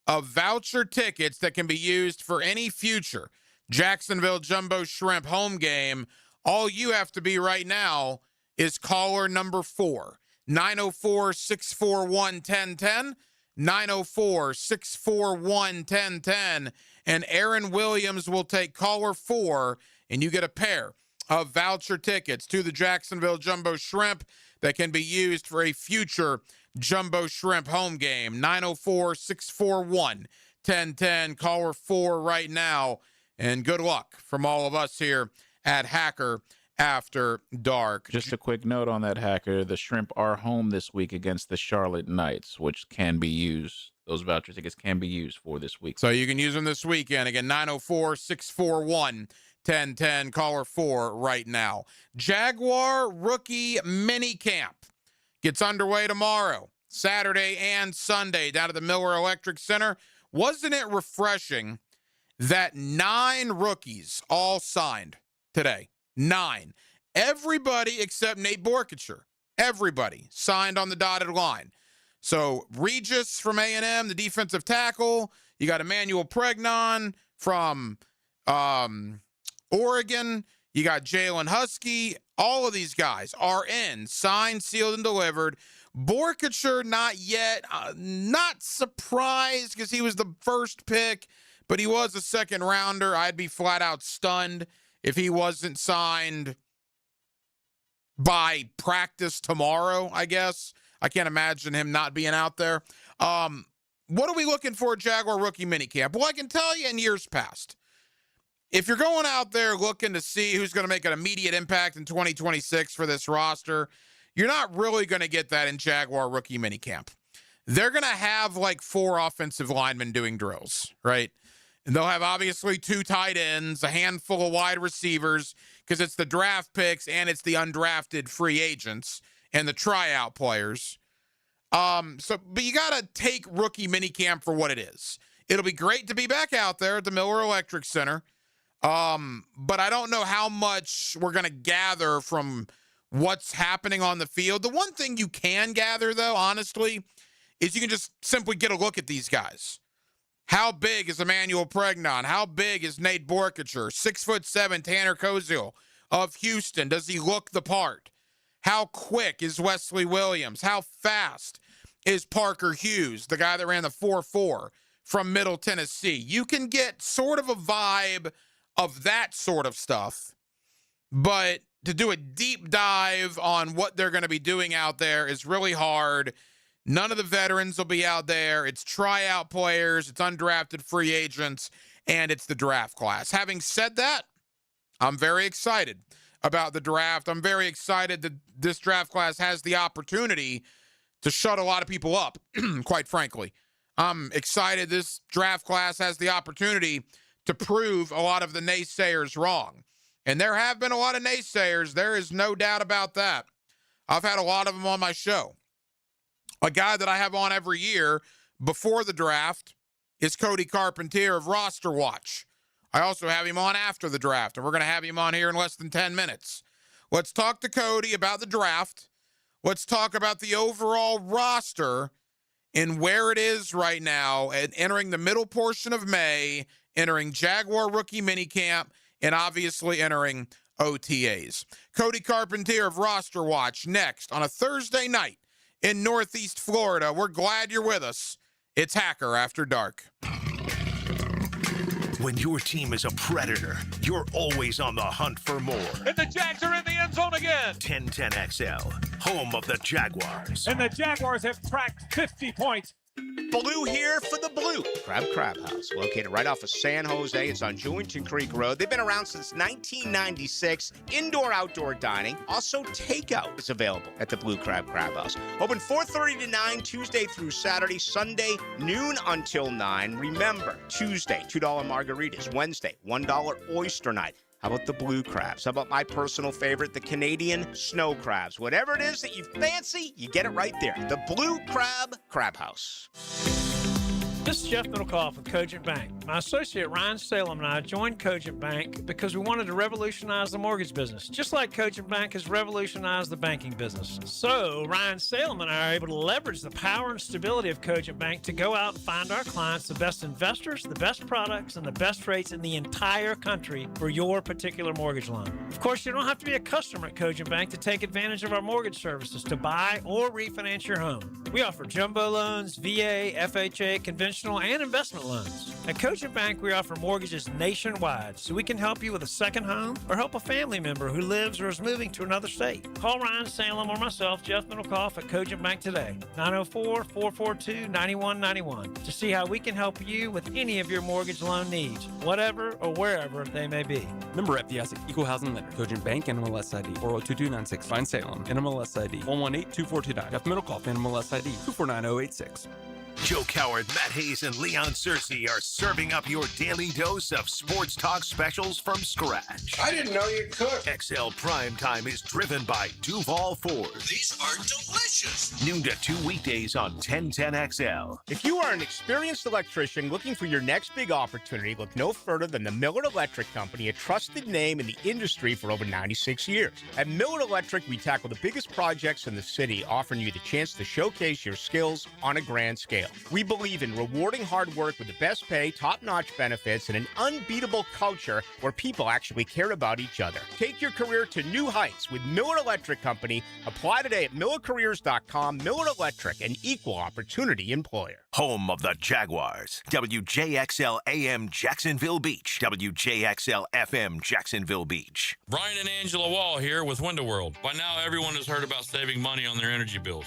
Speaker 1: of voucher tickets that can be used for any future Jacksonville Jumbo Shrimp home game. All you have to be right now is caller number 4, 904-641-1010, 904-641-1010, and Aaron Williams will take caller 4, and you get a pair of voucher tickets to the Jacksonville Jumbo Shrimp that can be used for a future Jumbo Shrimp home game. 904-641-1010, caller 4 right now, and good luck from all of us here at Hacker After Dark.
Speaker 23: Just a quick note on that, Hacker. The Shrimp are home this week against the Charlotte Knights, which can be used. Those voucher tickets can be used for this week.
Speaker 1: So you can use them this weekend. Again, 904-641-1010, caller 4 right now. Jaguar rookie mini camp gets underway tomorrow, Saturday and Sunday, down at the Miller Electric Center. Wasn't it refreshing that 9 rookies all signed today? 9. Everybody except Nate Borkacher. Everybody signed on the dotted line. So Regis from A&M, the defensive tackle. You got Emmanuel Pregnon from Oregon. You got Jalen Husky. All of these guys are in, signed, sealed, and delivered. Borkacher, not yet. Not surprised because he was the first pick, but he was a second rounder. I'd be flat out stunned if he wasn't signed by practice tomorrow, I guess. I can't imagine him not being out there. What are we looking for at Jaguar rookie minicamp? Well, I can tell you in years past, if you're going out there looking to see who's going to make an immediate impact in 2026 for this roster, you're not really going to get that in Jaguar rookie minicamp. They're going to have like 4 offensive linemen doing drills, right? And they'll have obviously 2 tight ends, a handful of wide receivers, because it's the draft picks and it's the undrafted free agents and the tryout players. But you got to take rookie minicamp for what it is. It'll be great to be back out there at the Miller Electric Center. But I don't know how much we're going to gather from what's happening on the field. The one thing you can gather, though, honestly, is you can just simply get a look at these guys. How big is Emmanuel Pregnon? How big is Nate Borkacher? 6'7" Tanner Koziel of Houston. Does he look the part? How quick is Wesley Williams? How fast is Parker Hughes, the guy that ran the 4.4 from Middle Tennessee? You can get sort of a vibe of that sort of stuff, but to do a deep dive on what they're going to be doing out there is really hard. None of the veterans will be out there. It's tryout players, it's undrafted free agents, and it's the draft class. Having said that, I'm very excited about the draft. I'm very excited that this draft class has the opportunity to shut a lot of people up, quite frankly. I'm excited this draft class has the opportunity to prove a lot of the naysayers wrong. And there have been a lot of naysayers. There is no doubt about that. I've had a lot of them on my show. A guy that I have on every year before the draft is Cody Carpentier of Roster Watch. I also have him on after the draft, and we're going to have him on here in less than 10 minutes. Let's talk to Cody about the draft. Let's talk about the overall roster and where it is right now and entering the middle portion of May, entering Jaguar rookie minicamp, and obviously entering OTAs. Cody Carpentier of Roster Watch next on a Thursday night in Northeast Florida. We're glad you're with us. It's Hacker After Dark.
Speaker 2: When your team is a predator, you're always on the hunt for more.
Speaker 18: And the Jags are in the end zone again.
Speaker 2: 1010XL, home of the Jaguars.
Speaker 18: And the Jaguars have cracked 50 points.
Speaker 16: Blue here for the Blue Crab House, located right off of San Jose. It's on Julington Creek Road. They've been around since 1996. Indoor-outdoor dining. Also, takeout is available at the Blue Crab House. Open 4:30 to 9, Tuesday through Saturday. Sunday, noon until 9. Remember, Tuesday, $2 margaritas. Wednesday, $1 oyster night. How about the blue crabs? How about my personal favorite, the Canadian snow crabs? Whatever it is that you fancy, you get it right there. The Blue Crab House.
Speaker 3: This is Jeff Middlecoff with Cogent Bank. My associate Ryan Salem and I joined Cogent Bank because we wanted to revolutionize the mortgage business, just like Cogent Bank has revolutionized the banking business. So Ryan Salem and I are able to leverage the power and stability of Cogent Bank to go out and find our clients the best investors, the best products, and the best rates in the entire country for your particular mortgage loan. Of course, you don't have to be a customer at Cogent Bank to take advantage of our mortgage services to buy or refinance your home. We offer jumbo loans, VA, FHA, conventional and investment loans. At Cogent Bank, we offer mortgages nationwide, so we can help you with a second home or help a family member who lives or is moving to another state. Call Ryan Salem or myself, Jeff Middlecoff, at Cogent Bank today, 904-442-9191, to see how we can help you with any of your mortgage loan needs, whatever or wherever they may be.
Speaker 8: Member FDIC, Equal Housing Lender, Cogent Bank, NMLS ID 402296, Fine Salem, NMLS ID 1182429, Jeff Middlecoff, NMLS ID 249086.
Speaker 2: Joe Coward, Matt Hayes, and Leon Searcy are serving up your daily dose of sports talk specials from scratch.
Speaker 20: I didn't know you could.
Speaker 2: XL Primetime is driven by Duval Ford.
Speaker 20: These are delicious.
Speaker 2: Noon to 2 weekdays on 1010XL.
Speaker 16: If you are an experienced electrician looking for your next big opportunity, look no further than the Miller Electric Company, a trusted name in the industry for over 96 years. At Miller Electric, we tackle the biggest projects in the city, offering you the chance to showcase your skills on a grand scale. We believe in rewarding hard work with the best pay, top-notch benefits, and an unbeatable culture where people actually care about each other. Take your career to new heights with Miller Electric Company. Apply today at millercareers.com. Miller Electric, an equal opportunity employer.
Speaker 2: Home of the Jaguars. WJXL AM Jacksonville Beach. WJXL FM Jacksonville Beach.
Speaker 24: Brian and Angela Wall here with Window World. By now, everyone has heard about saving money on their energy bills.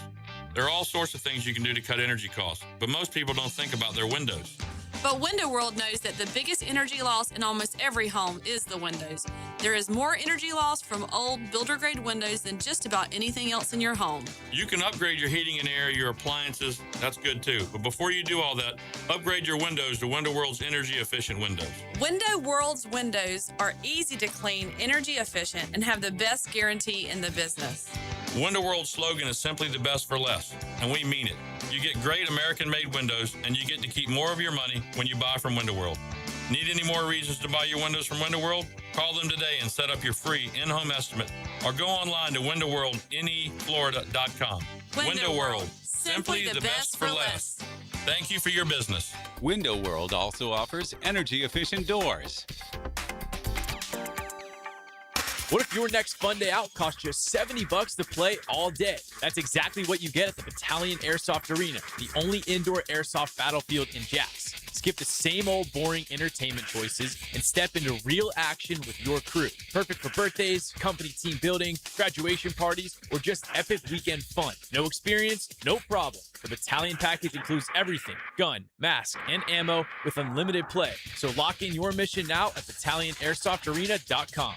Speaker 24: There are all sorts of things you can do to cut energy costs, but most people don't think about their windows.
Speaker 25: But Window World knows that the biggest energy loss in almost every home is the windows. There is more energy loss from old builder-grade windows than just about anything else in your home.
Speaker 24: You can upgrade your heating and air, your appliances, that's good too. But before you do all that, upgrade your windows to Window World's energy-efficient windows.
Speaker 25: Window World's windows are easy to clean, energy efficient, and have the best guarantee in the business.
Speaker 24: Window World's slogan is simply the best for less, and we mean it. You get great American-made windows, and you get to keep more of your money when you buy from Window World. Need any more reasons to buy your windows from Window World? Call them today and set up your free in-home estimate, or go online to windowworldneflorida.com.
Speaker 25: Window World. Simply the best for less.
Speaker 24: Thank you for your business.
Speaker 6: Window World also offers energy-efficient doors.
Speaker 7: What if your next fun day out costs you $70 to play all day? That's exactly what you get at the Battalion Airsoft Arena, the only indoor airsoft battlefield in Jax. Skip the same old boring entertainment choices and step into real action with your crew. Perfect for birthdays, company team building, graduation parties, or just epic weekend fun. No experience, no problem. The Battalion package includes everything: gun, mask, and ammo with unlimited play. So lock in your mission now at BattalionAirsoftArena.com.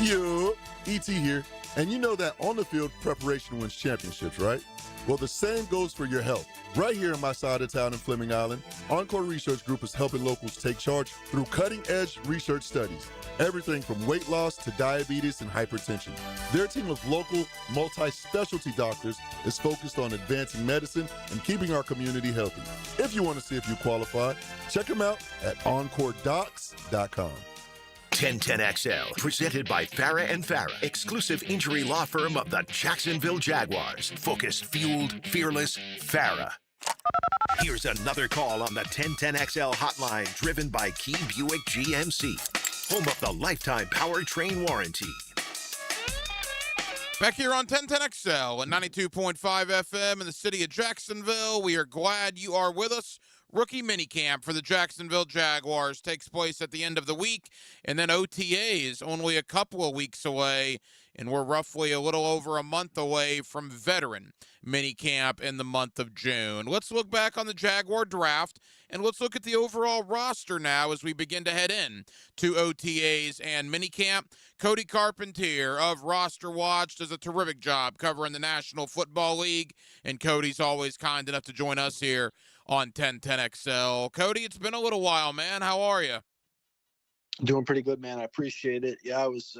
Speaker 9: Yo, ET here. And you know that on the field preparation wins championships, right? Well, the same goes for your health. Right here in my side of town in Fleming Island, Encore Research Group is helping locals take charge through cutting-edge research studies. Everything from weight loss to diabetes and hypertension. Their team of local, multi-specialty doctors is focused on advancing medicine and keeping our community healthy. If you want to see if you qualify, check them out at EncoreDocs.com.
Speaker 2: 1010XL, presented by Farah and Farah, exclusive injury law firm of the Jacksonville Jaguars. Focused, fueled, fearless, Farah. Here's another call on the 1010XL hotline, driven by Key Buick GMC, home of the lifetime powertrain warranty.
Speaker 1: Back here on 1010XL and 92.5 FM in the city of Jacksonville. We are glad you are with us. Rookie minicamp for the Jacksonville Jaguars takes place at the end of the week, and then OTA is only a couple of weeks away, and we're roughly a little over a month away from veteran minicamp in the month of June. Let's look back on the Jaguar draft, and let's look at the overall roster now as we begin to head in to OTAs and minicamp. Cody Carpentier of Roster Watch does a terrific job covering the National Football League, and Cody's always kind enough to join us here on 1010XL. Cody, it's been a little while, man. How are you?
Speaker 10: Doing pretty good, man. I appreciate it. Yeah, it's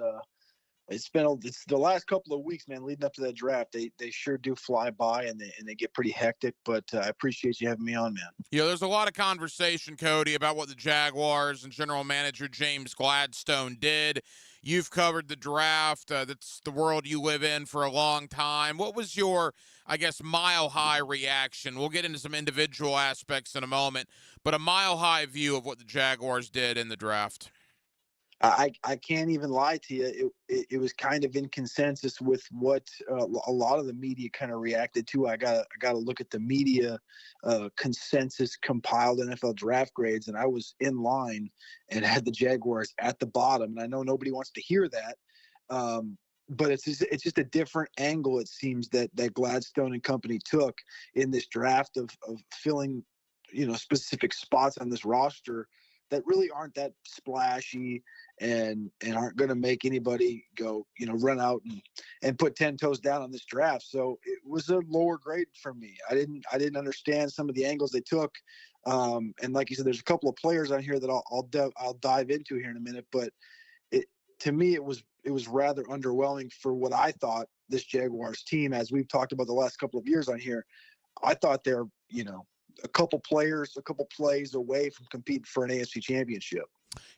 Speaker 10: the last couple of weeks, man, leading up to that draft. They sure do fly by, and they get pretty hectic, but I appreciate you having me on, man.
Speaker 1: You know, there's a lot of conversation, Cody, about what the Jaguars and general manager James Gladstone did. You've covered the draft. That's the world you live in for a long time. What was your, I guess, mile-high reaction? We'll get into some individual aspects in a moment, but a mile-high view of what the Jaguars did in the draft.
Speaker 10: I can't even lie to you. It was kind of in consensus with what a lot of the media kind of reacted to. I got to look at the media consensus compiled NFL draft grades, and I was in line and had the Jaguars at the bottom. And I know nobody wants to hear that, but it's just a different angle, it seems, that Gladstone and company took in this draft of filling, specific spots on this roster that really aren't that splashy and aren't going to make anybody go, run out and put 10 toes down on this draft. So it was a lower grade for me. I didn't understand some of the angles they took. And like you said, there's a couple of players on here that I'll dive into here in a minute, but to me, it was rather underwhelming for what I thought this Jaguars team, as we've talked about the last couple of years on here. I thought they're, a couple plays away from competing for an AFC championship.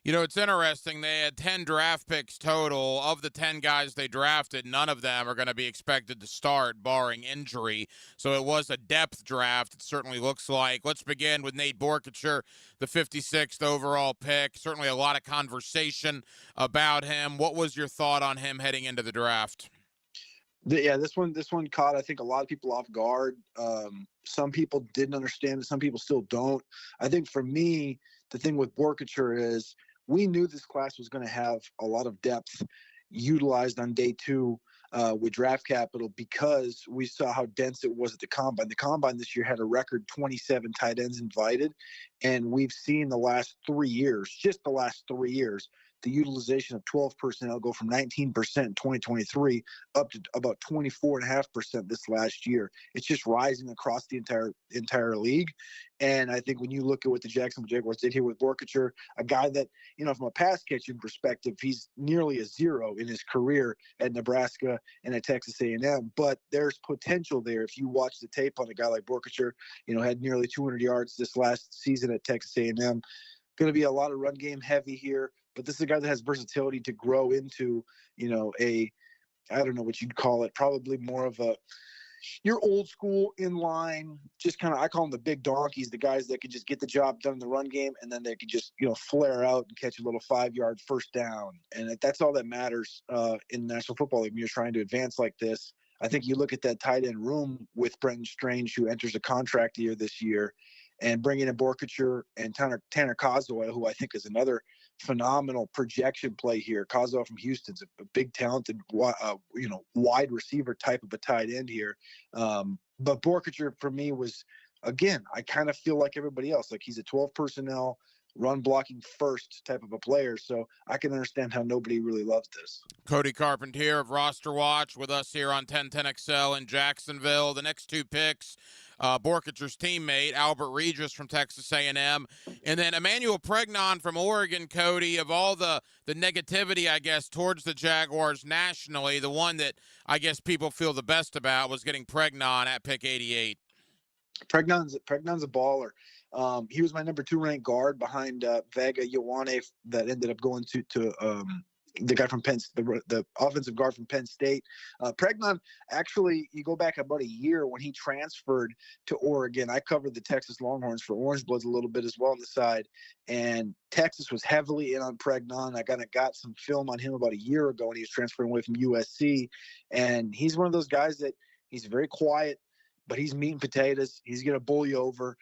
Speaker 1: It's interesting. They had 10 draft picks total. Of the 10 guys they drafted, none of them are going to be expected to start, barring injury. So it was a depth draft, it certainly looks like. Let's begin with Nate Borkacher, the 56th overall pick. Certainly a lot of conversation about him. What was your thought on him heading into the draft?
Speaker 10: Yeah, this one caught, I think, a lot of people off guard. Some people didn't understand it. Some people still don't. I think for me, the thing with Borkacher is we knew this class was going to have a lot of depth utilized on day two with draft capital, because we saw how dense it was at the combine. The combine this year had a record 27 tight ends invited, and we've seen the last 3 years, just the last 3 years, the utilization of 12 personnel go from 19% in 2023 up to about 24.5% this last year. It's just rising across the entire league. And I think when you look at what the Jacksonville Jaguars did here with Borkacher, a guy that, from a pass catching perspective, he's nearly a zero in his career at Nebraska and at Texas A&M. But there's potential there. If you watch the tape on a guy like Borkacher, had nearly 200 yards this last season in at Texas A&M. Going to be a lot of run game heavy here, but this is a guy that has versatility to grow into, I don't know what you'd call it, probably more of your old school inline, just kind of, I call them the big donkeys, the guys that could just get the job done in the run game, and then they could just, flare out and catch a little 5-yard first down. And that's all that matters in the National Football League when you're trying to advance like this. I think you look at that tight end room with Brenton Strange, who enters a contract year this year, and bringing in Borkature and Tanner Kazoy, who I think is another phenomenal projection play here. Kazoy from Houston's a big, talented, wide receiver type of a tight end here. But Borkature for me was, again, I kind of feel like everybody else. Like, he's a 12 personnel, run blocking first type of a player. So I can understand how nobody really loves this.
Speaker 1: Cody Carpentier of Roster Watch with us here on 1010XL in Jacksonville. The next two picks, Borkature's teammate, Albert Regis from Texas A&M, and then Emmanuel Pregnon from Oregon. Cody, of all the negativity, I guess, towards the Jaguars nationally, the one that I guess people feel the best about was getting Pregnon at pick 88.
Speaker 10: Pregnon's a baller. He was my number 2 ranked guard behind Vega Ioane that ended up going to the guy from the offensive guard from Penn State. Pregnon, actually, you go back about a year when he transferred to Oregon. I covered the Texas Longhorns for Orange Bloods a little bit as well on the side, and Texas was heavily in on Pregnon. I kind of got some film on him about a year ago when he was transferring away from USC, and he's one of those guys that he's very quiet, but he's meat and potatoes. He's going to bull you over.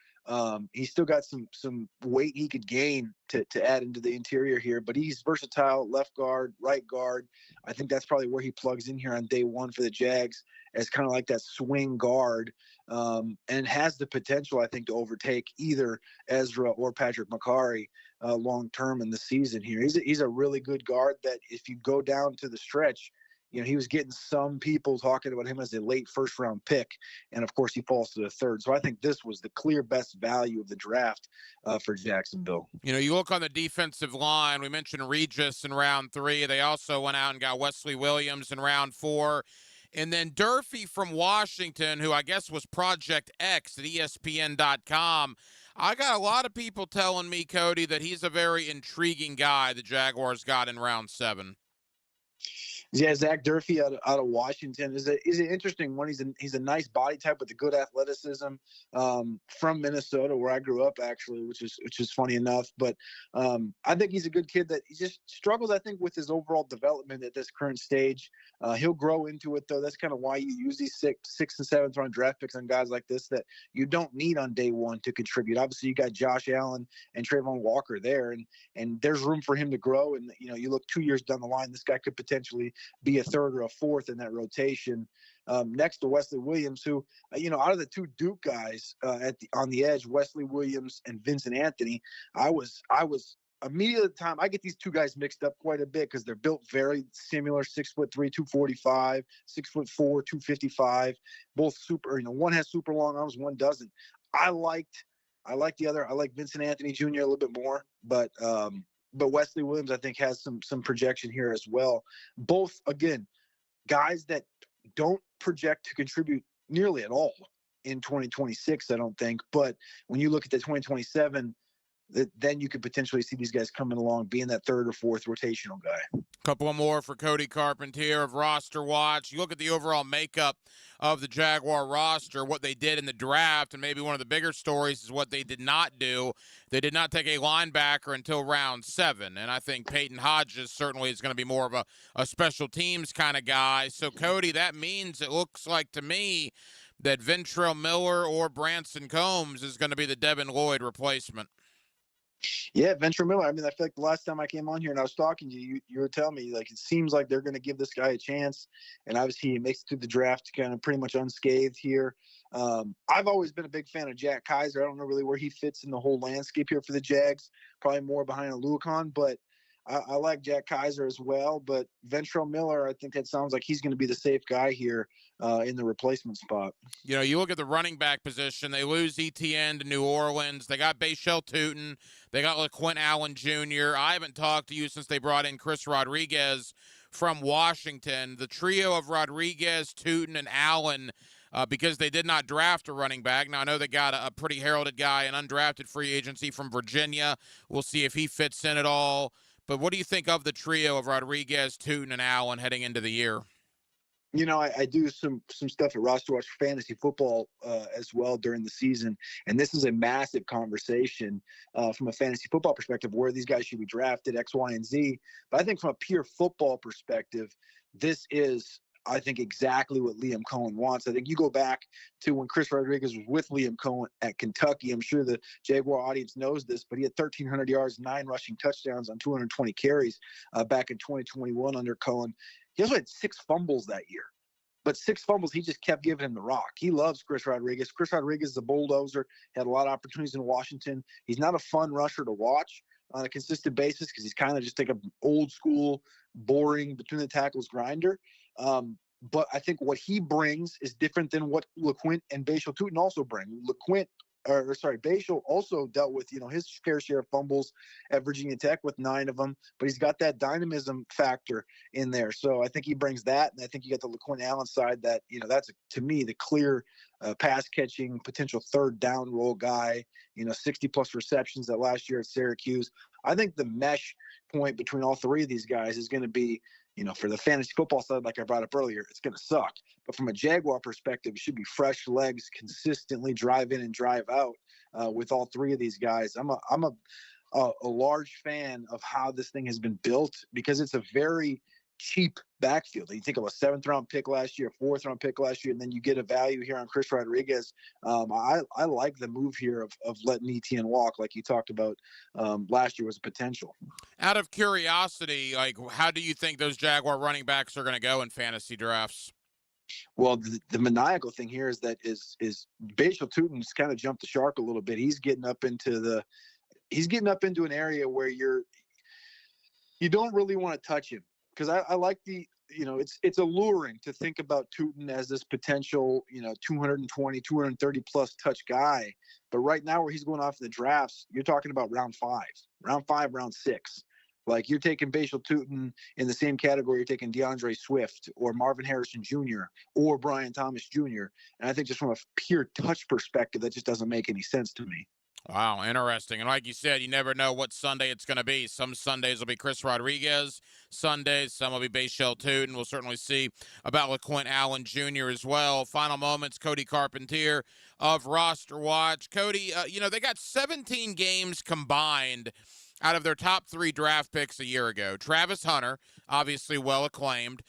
Speaker 10: He's still got some weight he could gain to add into the interior here, but he's versatile, left guard, right guard. I think that's probably where he plugs in here on day one for the Jags as kind of like that swing guard, and has the potential, I think, to overtake either Ezra or Patrick Macari long-term in the season here. He's a really good guard that if you go down to the stretch, he was getting some people talking about him as a late first-round pick, and of course he falls to the third. So I think this was the clear best value of the draft for Jacksonville.
Speaker 1: You look on the defensive line. We mentioned Regis in round 3. They also went out and got Wesley Williams in round 4. And then Durfee from Washington, who I guess was Project X at ESPN.com. I got a lot of people telling me, Cody, that he's a very intriguing guy the Jaguars got in round 7.
Speaker 10: Yeah, Zach Durfee out of Washington is an interesting one. He's a nice body type with a good athleticism, from Minnesota, where I grew up, actually, which is funny enough. But I think he's a good kid that he just struggles, I think, with his overall development at this current stage. He'll grow into it, though. That's kind of why you use these sixth and seventh round draft picks on guys like this that you don't need on day one to contribute. Obviously, you got Josh Allen and Trayvon Walker there, and there's room for him to grow. And you look 2 years down the line, this guy could potentially be a third or a fourth in that rotation, next to Wesley Williams, who, out of the 2 Duke guys on the edge, Wesley Williams and Vincent Anthony, I was immediately at the time, I get these 2 guys mixed up quite a bit because they're built very similar, 6'3", 245, 6'4", 255, both super, one has super long arms, one doesn't. I like the other. I like Vincent Anthony Jr. a little bit more, but Wesley Williams, I think, has some projection here as well. Both, again, guys that don't project to contribute nearly at all in 2026, I don't think. But when you look at the 2027, then you could potentially see these guys coming along, being that third or fourth rotational guy.
Speaker 1: Couple more for Cody Carpentier of Roster Watch. You look at the overall makeup of the Jaguar roster, what they did in the draft, and maybe one of the bigger stories is what they did not do. They did not take a linebacker until round 7, and I think Peyton Hodges certainly is going to be more of a special teams kind of guy. So, Cody, that means it looks like to me that Ventrell Miller or Branson Combs is going to be the Devin Lloyd replacement.
Speaker 10: Yeah, Ventrell Miller. I mean, I feel like the last time I came on here and I was talking to you, you were telling me, like, it seems like they're going to give this guy a chance. And obviously he makes it through the draft kind of pretty much unscathed here. I've always been a big fan of Jack Kaiser. I don't know really where he fits in the whole landscape here for the Jags. Probably more behind Aluakon, but I like Jack Kaiser as well. But Ventrell Miller, I think that sounds like he's going to be the safe guy here in the replacement spot.
Speaker 1: You look at the running back position. They lose ETN to New Orleans. They got Bashel Tootin. They got LaQuint Allen Jr. I haven't talked to you since they brought in Chris Rodriguez from Washington. The trio of Rodriguez, Tootin, and Allen, because they did not draft a running back. Now, I know they got a pretty heralded guy, an undrafted free agency from Virginia. We'll see if he fits in at all. But what do you think of the trio of Rodriguez, Tootin, and Allen heading into the year?
Speaker 10: You know, I do some stuff at Roster Watch for fantasy football as well during the season, and this is a massive conversation from a fantasy football perspective where these guys should be drafted, X, Y, and Z. But I think from a pure football perspective, this is, I think, exactly what Liam Cohen wants. I think you go back to when Chris Rodriguez was with Liam Cohen at Kentucky. I'm sure the Jaguar audience knows this, but he had 1,300 yards, 9 rushing touchdowns on 220 carries back in 2021 under Cohen. He also had 6 fumbles that year. But 6 fumbles, he just kept giving him the rock. He loves Chris Rodriguez. Chris Rodriguez is a bulldozer, had a lot of opportunities in Washington. He's not a fun rusher to watch on a consistent basis because he's kind of just like an old school, boring, between the tackles grinder. But I think what he brings is different than what LeQuint and Bashal Tootin also bring. Bashal also dealt with, his fair share of fumbles at Virginia Tech with 9 of them, but he's got that dynamism factor in there. So I think he brings that. And I think you got the LeQuint Allen side that, that's to me, the clear pass catching, potential third down role guy, 60 plus receptions that last year at Syracuse. I think the mesh point between all 3 of these guys is going to be, for the fantasy football side, like I brought up earlier, it's going to suck. But from a Jaguar perspective, it should be fresh legs, consistently drive in and drive out with all 3 of these guys. I'm a large fan of how this thing has been built because it's a very cheap backfield. You think of a 7th-round pick last year, 4th-round pick last year, and then you get a value here on Chris Rodriguez. I like the move here of letting Etienne walk, like you talked about last year was a potential.
Speaker 1: Out of curiosity, how do you think those Jaguar running backs are going to go in fantasy drafts?
Speaker 10: Well, the maniacal thing here is that is Bashal Tootin's kind of jumped the shark a little bit. He's getting up into an area where you don't really want to touch him. Because I like it's alluring to think about Tootin as this potential, 220, 230 plus touch guy. But right now where he's going off in the drafts, you're talking about round 5, round 6. Like you're taking Bashal Tootin in the same category you're taking DeAndre Swift or Marvin Harrison Jr. or Brian Thomas Jr. And I think just from a pure touch perspective, that just doesn't make any sense to me.
Speaker 1: Wow, interesting. And like you said, you never know what Sunday it's going to be. Some Sundays will be Chris Rodriguez Sundays. Some will be Bashal Tootin. We'll certainly see about LeQuint Allen Jr. as well. Final moments, Cody Carpentier of Roster Watch. Cody, they got 17 games combined out of their top 3 draft picks a year ago. Travis Hunter, obviously well acclaimed.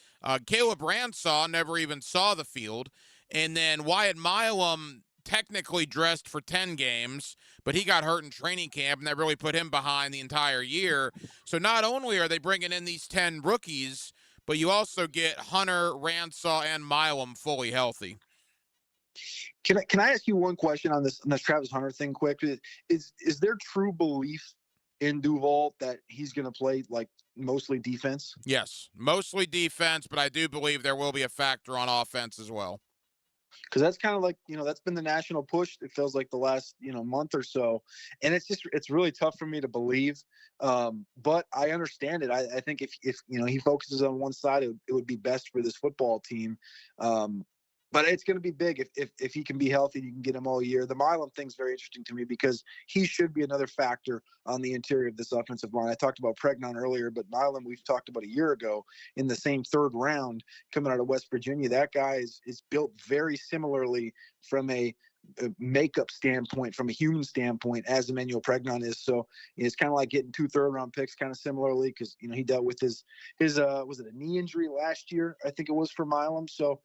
Speaker 1: Caleb Ransaw never even saw the field. And then Wyatt Milam technically dressed for 10 games, but he got hurt in training camp, and that really put him behind the entire year. So not only are they bringing in these 10 rookies, but you also get Hunter, Ransaw, and Milam fully healthy.
Speaker 10: Can I ask you one question on this Travis Hunter thing quick? Is there true belief in Duval that he's going to play like mostly defense?
Speaker 1: Yes, mostly defense, but I do believe there will be a factor on offense as well.
Speaker 10: Because that's kind of like, that's been the national push. It feels like the last, month or so. And it's really tough for me to believe. But I understand it. I think if he focuses on one side, it would be best for this football team. But it's going to be big if he can be healthy. You can get him all year. The Milam thing's very interesting to me because he should be another factor on the interior of this offensive line. I talked about Pregnon earlier, but Milam we've talked about a year ago in the same 3rd round coming out of West Virginia. That guy is built very similarly from a makeup standpoint, from a human standpoint, as Emmanuel Pregnon is. So it's kind of like getting 2 third-round picks kind of similarly because he dealt with his was it a knee injury last year? I think it was for Milam. So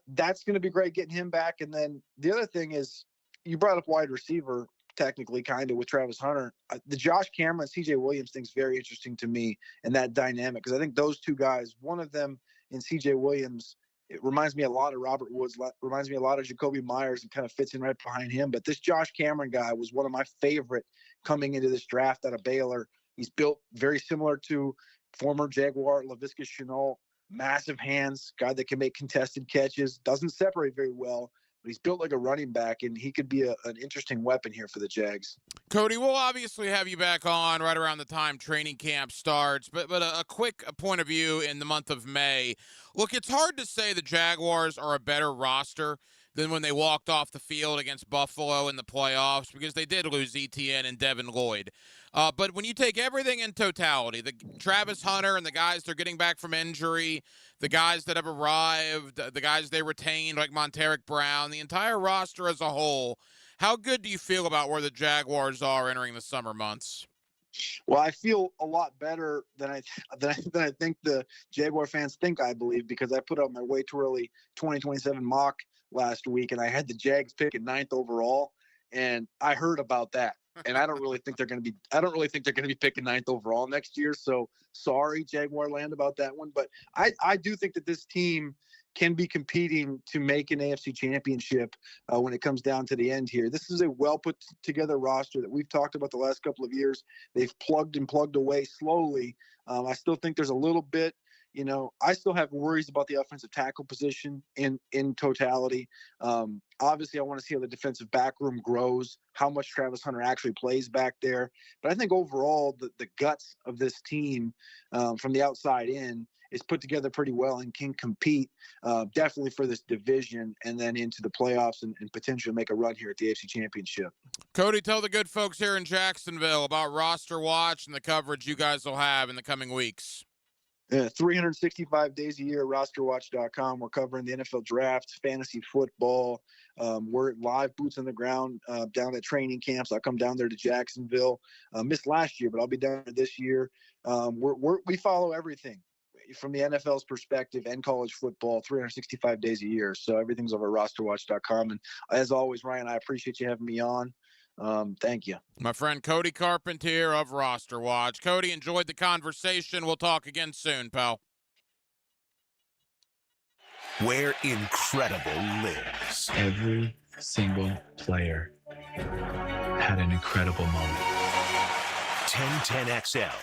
Speaker 10: that's going to be great getting him back. And then the other thing is you brought up wide receiver technically kind of with Travis Hunter. The Josh Cameron, CJ Williams thing's very interesting to me and that dynamic because I think those 2 guys, one of them in CJ Williams, it reminds me a lot of Robert Woods, reminds me a lot of Jacoby Myers and kind of fits in right behind him. But this Josh Cameron guy was one of my favorite coming into this draft out of Baylor. He's built very similar to former Jaguar Laviska Shenault. Massive hands, guy that can make contested catches, doesn't separate very well, but he's built like a running back, and he could be an interesting weapon here for the Jags.
Speaker 1: Cody, we'll obviously have you back on right around the time training camp starts, but a quick point of view in the month of May. Look, it's hard to say the Jaguars are a better roster than when they walked off the field against Buffalo in the playoffs, because they did lose ETN and Devin Lloyd. But when you take everything in totality, the Travis Hunter and the guys they're getting back from injury, the guys that have arrived, the guys they retained like Monteric Brown, the entire roster as a whole, how good do you feel about where the Jaguars are entering the summer months?
Speaker 10: Well, I feel a lot better than I think the Jaguar fans think, I believe, because I put out my way too early 2027 mock last week, and I had the Jags pick at 9th overall, and I heard about that. And I don't really think they're going to be picking 9th overall next year. So sorry, Jaguar land, about that one. But I do think that this team can be competing to make an AFC championship when it comes down to the end here. This is a well put together roster that we've talked about the last couple of years. They've plugged away slowly. I still think there's a little bit, I still have worries about the offensive tackle position in totality. Obviously, I want to see how the defensive back room grows, how much Travis Hunter actually plays back there. But I think overall, the guts of this team from the outside in is put together pretty well and can compete definitely for this division and then into the playoffs and potentially make a run here at the AFC Championship.
Speaker 1: Cody, tell the good folks here in Jacksonville about Roster Watch and the coverage you guys will have in the coming weeks.
Speaker 10: 365 days a year, rosterwatch.com. We're covering the NFL draft, fantasy football. We're live boots on the ground down at training camps. I come down there to Jacksonville. Missed last year, but I'll be down there this year. We follow everything from the NFL's perspective and college football 365 days a year. So everything's over at rosterwatch.com. And as always, Ryan, I appreciate you having me on. Thank you.
Speaker 1: My friend Cody Carpentier of Roster Watch. Cody, enjoyed the conversation. We'll talk again soon, pal.
Speaker 2: Where incredible lives.
Speaker 4: Every single player had an incredible moment.
Speaker 2: 1010XL.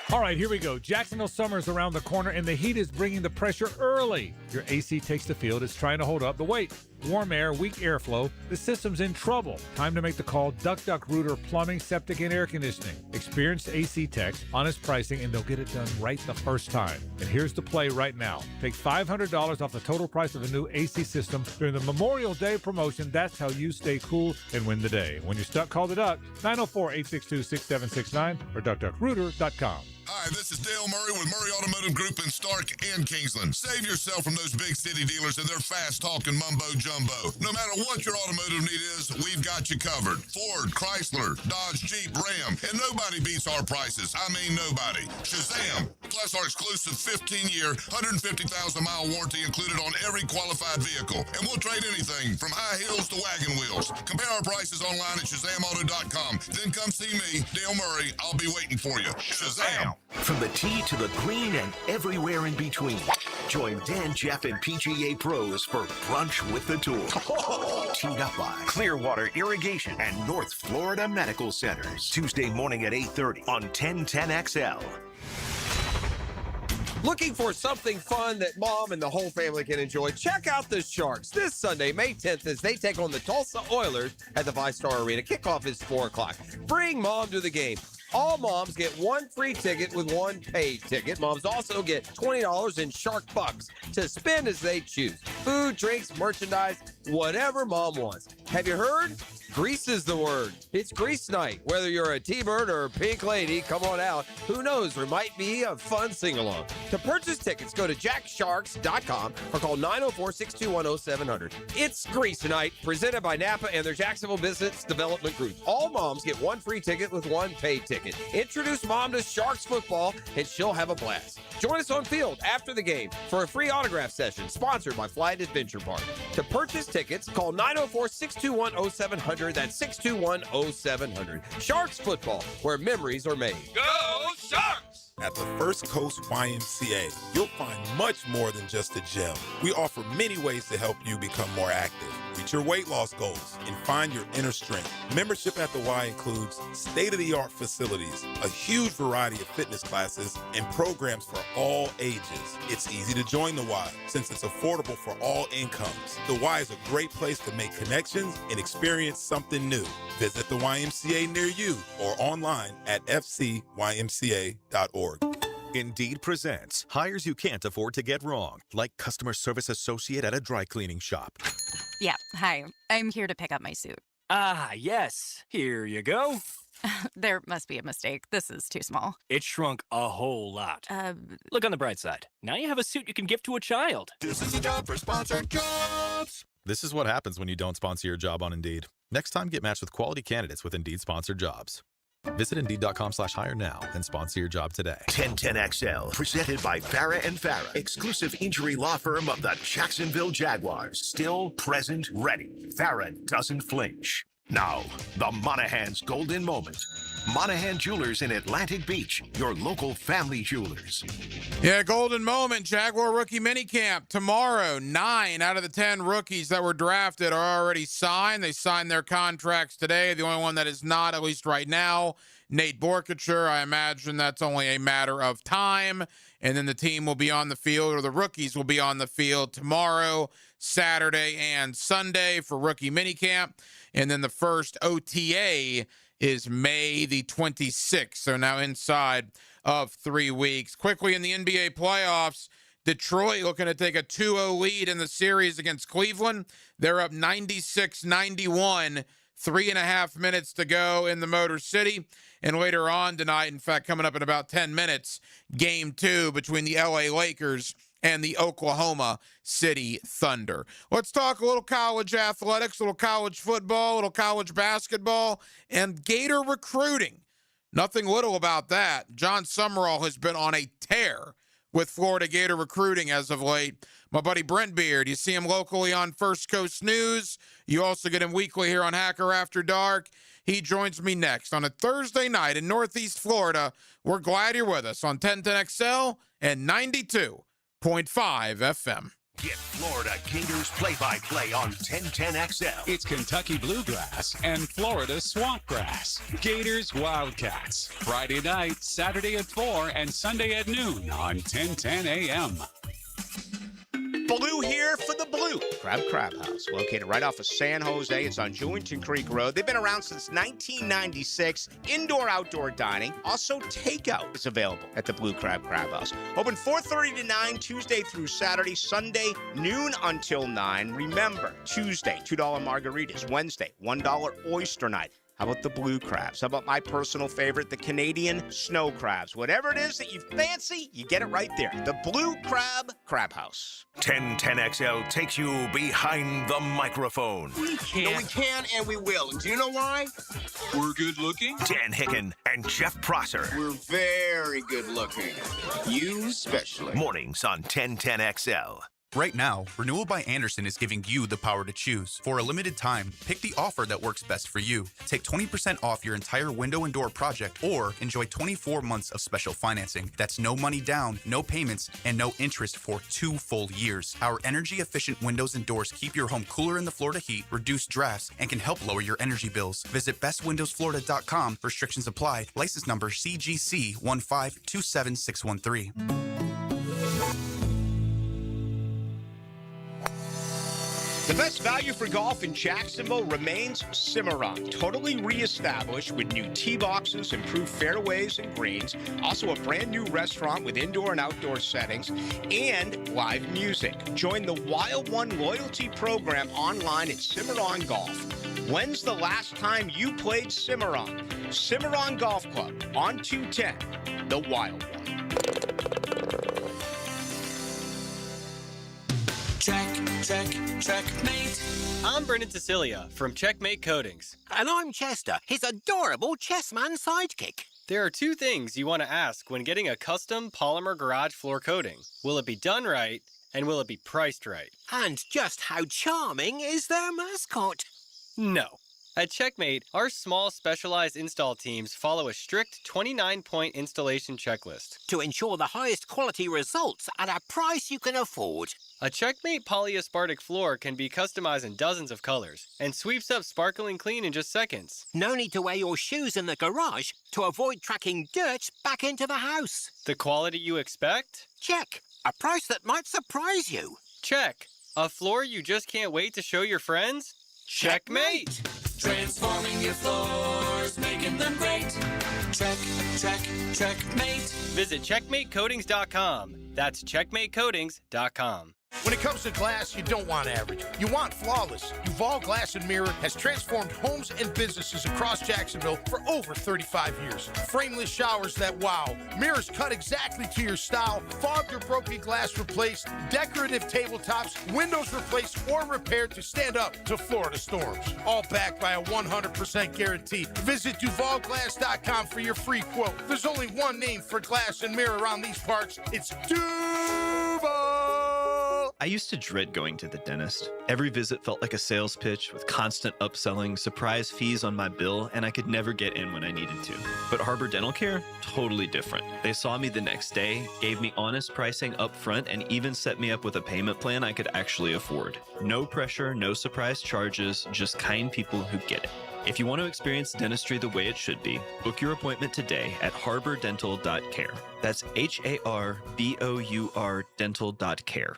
Speaker 18: All right, here we go. Jacksonville summer's around the corner, and the heat is bringing the pressure early. Your AC takes the field. It's trying to hold up the weight. Warm air, weak airflow. The system's in trouble. Time to make the call. Duck Rooter Plumbing, Septic, and Air Conditioning. Experienced AC techs, honest pricing, and they'll get it done right the first time. And here's the play right now. Take $500 off the total price of a new AC system during the Memorial Day promotion. That's how you stay cool and win the day. When you're stuck, call the Duck. 904-862-6769 or duckduckrooter.com.
Speaker 11: Hi, this is Dale Murray with Murray Automotive Group in Stark and Kingsland. Save yourself from those big city dealers and their fast-talking mumbo-jumbo. No matter what your automotive need is, we've got you covered. Ford, Chrysler, Dodge, Jeep, Ram, and nobody beats our prices. I mean nobody. Shazam! Plus our exclusive 15-year, 150,000-mile warranty included on every qualified vehicle. And we'll trade anything from high heels to wagon wheels. Compare our prices online at ShazamAuto.com. Then come see me, Dale Murray. I'll be waiting for you. Shazam!
Speaker 2: From the tee to the green and everywhere in between. Join Dan, Jeff, and PGA pros for Brunch with the Tour. Teed up by Clearwater Irrigation and North Florida Medical Centers. Tuesday morning at 8:30 on 1010XL.
Speaker 17: Looking for something fun that mom and the whole family can enjoy? Check out the Sharks this Sunday, May 10th, as they take on the Tulsa Oilers at the Five-Star Arena. Kickoff is 4 o'clock. Bring mom to the game. All moms get one free ticket with one paid ticket. Moms also get $20 in Shark Bucks to spend as they choose. Food, drinks, merchandise, whatever mom wants. Have you heard? Grease is the word. It's Grease Night. Whether you're a T-Bird or a Pink Lady, come on out. Who knows? There might be a fun sing-along. To purchase tickets, go to jacksharks.com or call 904-621-0700. It's Grease Night, presented by Napa and their Jacksonville Business Development Group. All moms get one free ticket with one paid ticket. Introduce mom to Sharks football, and she'll have a blast. Join us on field after the game for a free autograph session sponsored by Flight Adventure Park. To purchase tickets, call 904-621-0700. That's 621-0700. Sharks football, where memories are made.
Speaker 11: Go Sharks!
Speaker 2: At the first
Speaker 5: First Coast YMCA, you'll find much more than just a gym. We offer many ways to help you become more active, reach your weight loss goals, and find your inner strength. Membership at the Y includes state-of-the-art facilities, a huge variety of fitness classes, and programs for all ages. It's easy to join the Y since it's affordable for all incomes. The Y is a great place to make connections and experience something new. Visit the YMCA near you or online at fcymca.org.
Speaker 2: Indeed presents hires you can't afford to get wrong, like customer service associate at a dry cleaning shop.
Speaker 13: Yeah, hi. I'm here to pick up my suit.
Speaker 12: Ah, yes. Here you go.
Speaker 13: There must be a mistake. This is too small.
Speaker 12: It shrunk a whole lot. Look on the bright side. Now you have a suit you can give to a child.
Speaker 14: This is a job for Sponsored Jobs. This is what happens when you don't sponsor your job on Indeed. Next time, get matched with quality candidates with Indeed Sponsored Jobs. Visit Indeed.com/hire now and sponsor your job today.
Speaker 2: 1010XL, presented by Farah and Farah, exclusive injury law firm of the Jacksonville Jaguars. Still, present, ready. Farah doesn't flinch. Now, the Monahan's golden moment. Monahan Jewelers in Atlantic Beach, your local family jewelers.
Speaker 1: Yeah, golden moment. Jaguar rookie minicamp tomorrow. 9 out of the 10 rookies that were drafted are already signed. They signed their contracts today. The only one that is not, at least right now, Nate Borkacher. I imagine that's only a matter of time. And then the team will be on the field, or the rookies will be on the field tomorrow, Saturday, and Sunday for rookie minicamp. And then the first OTA is May the 26th. So now inside of 3 weeks. Quickly in the NBA playoffs, Detroit looking to take a 2-0 lead in the series against Cleveland. They're up 96-91, 3.5 minutes to go in the Motor City. And later on tonight, in fact, coming up in about 10 minutes, Game 2 between the LA Lakers and the Oklahoma City Thunder. Let's talk a little college athletics, a little college football, a little college basketball, and Gator recruiting. Nothing little about that. John Summerall has been on a tear with Florida Gator recruiting as of late. My buddy Brent Beard, you see him locally on First Coast News. You also get him weekly here on Hacker After Dark. He joins me next on a Thursday night in Northeast Florida. We're glad you're with us on 1010XL and 92.5 FM.
Speaker 2: Get Florida Gators play-by-play on 1010XL.
Speaker 6: It's Kentucky Bluegrass and Florida Swampgrass. Gators Wildcats. Friday night, Saturday at 4, and Sunday at noon on 1010 AM.
Speaker 16: Blue here for the Blue Crab House, located right off of San Jose. It's on Jewington Creek Road. They've been around since 1996. Indoor-outdoor dining. Also, takeout is available at the Blue Crab House. Open 4:30 to 9, Tuesday through Saturday. Sunday, noon until 9. Remember, Tuesday, $2 margaritas. Wednesday, $1 oyster night. How about the blue crabs? How about my personal favorite, the Canadian snow crabs? Whatever it is that you fancy, you get it right there. The Blue Crab House.
Speaker 2: 1010XL takes you behind the microphone.
Speaker 20: We can and we will. And do you know why? We're good looking.
Speaker 2: Dan Hicken and Jeff Prosser.
Speaker 20: We're very good looking. You especially.
Speaker 2: Mornings on 1010XL.
Speaker 15: Right now, Renewal by Andersen is giving you the power to choose. For a limited time, pick the offer that works best for you. Take 20% off your entire window and door project, or enjoy 24 months of special financing. That's no money down, no payments, and no interest for 2 full years. Our energy-efficient windows and doors keep your home cooler in the Florida heat, reduce drafts, and can help lower your energy bills. Visit bestwindowsflorida.com. Restrictions apply. License number CGC 1527613.
Speaker 16: The best value for golf in Jacksonville remains Cimarron. Totally reestablished with new tee boxes, improved fairways and greens. Also a brand new restaurant with indoor and outdoor settings and live music. Join the Wild One loyalty program online at Cimarron Golf. When's the last time you played Cimarron? Cimarron Golf Club on 210, the Wild One.
Speaker 19: Checkmate. I'm Brendan Cecilia from Checkmate Coatings.
Speaker 26: And I'm Chester, his adorable chessman sidekick.
Speaker 19: There are 2 things you want to ask when getting a custom polymer garage floor coating. Will it be done right, and will it be priced right?
Speaker 26: And just how charming is their mascot?
Speaker 19: No. At Checkmate, our small specialized install teams follow a strict 29-point installation checklist
Speaker 26: to ensure the highest quality results at a price you can afford.
Speaker 19: A Checkmate polyaspartic floor can be customized in dozens of colors and sweeps up sparkling clean in just seconds.
Speaker 26: No need to wear your shoes in the garage to avoid tracking dirt back into the house.
Speaker 19: The quality you expect?
Speaker 26: Check. A price that might surprise you.
Speaker 19: Check. A floor you just can't wait to show your friends? Checkmate!
Speaker 3: Transforming your floors, making them great. Checkmate.
Speaker 19: Visit CheckmateCoatings.com. That's CheckmateCoatings.com.
Speaker 8: When it comes to glass, you don't want average. You want flawless. Duval Glass and Mirror has transformed homes and businesses across Jacksonville for over 35 years. Frameless showers that wow. Mirrors cut exactly to your style. Fogged or broken glass replaced. Decorative tabletops. Windows replaced or repaired to stand up to Florida storms. All backed by a 100% guarantee. Visit DuvalGlass.com for your free quote. There's only one name for glass and mirror around these parts. It's Duval!
Speaker 21: I used to dread going to the dentist. Every visit felt like a sales pitch with constant upselling, surprise fees on my bill, and I could never get in when I needed to. But Harbor Dental Care? Totally different. They saw me the next day, gave me honest pricing up front, and even set me up with a payment plan I could actually afford. No pressure, no surprise charges, just kind people who get it. If you want to experience dentistry the way it should be, book your appointment today at harbordental.care. That's HARBOUR dental.care.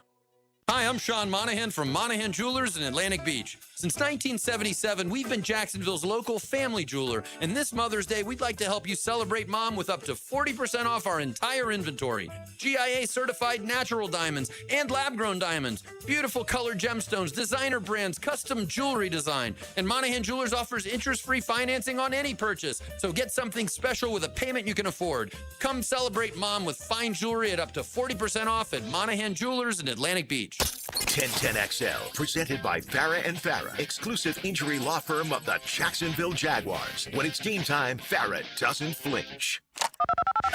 Speaker 22: Hi, I'm Sean Monahan from Monahan Jewelers in Atlantic Beach. Since 1977, we've been Jacksonville's local family jeweler, and this Mother's Day, we'd like to help you celebrate Mom with up to 40% off our entire inventory. GIA certified natural diamonds and lab-grown diamonds, beautiful colored gemstones, designer brands, custom jewelry design, and Monahan Jewelers offers interest-free financing on any purchase, so get something special with a payment you can afford. Come celebrate Mom with fine jewelry at up to 40% off at Monahan Jewelers in Atlantic Beach.
Speaker 2: 1010XL, presented by Farah and Farah, exclusive injury law firm of the Jacksonville Jaguars. When it's game time, Farah doesn't flinch.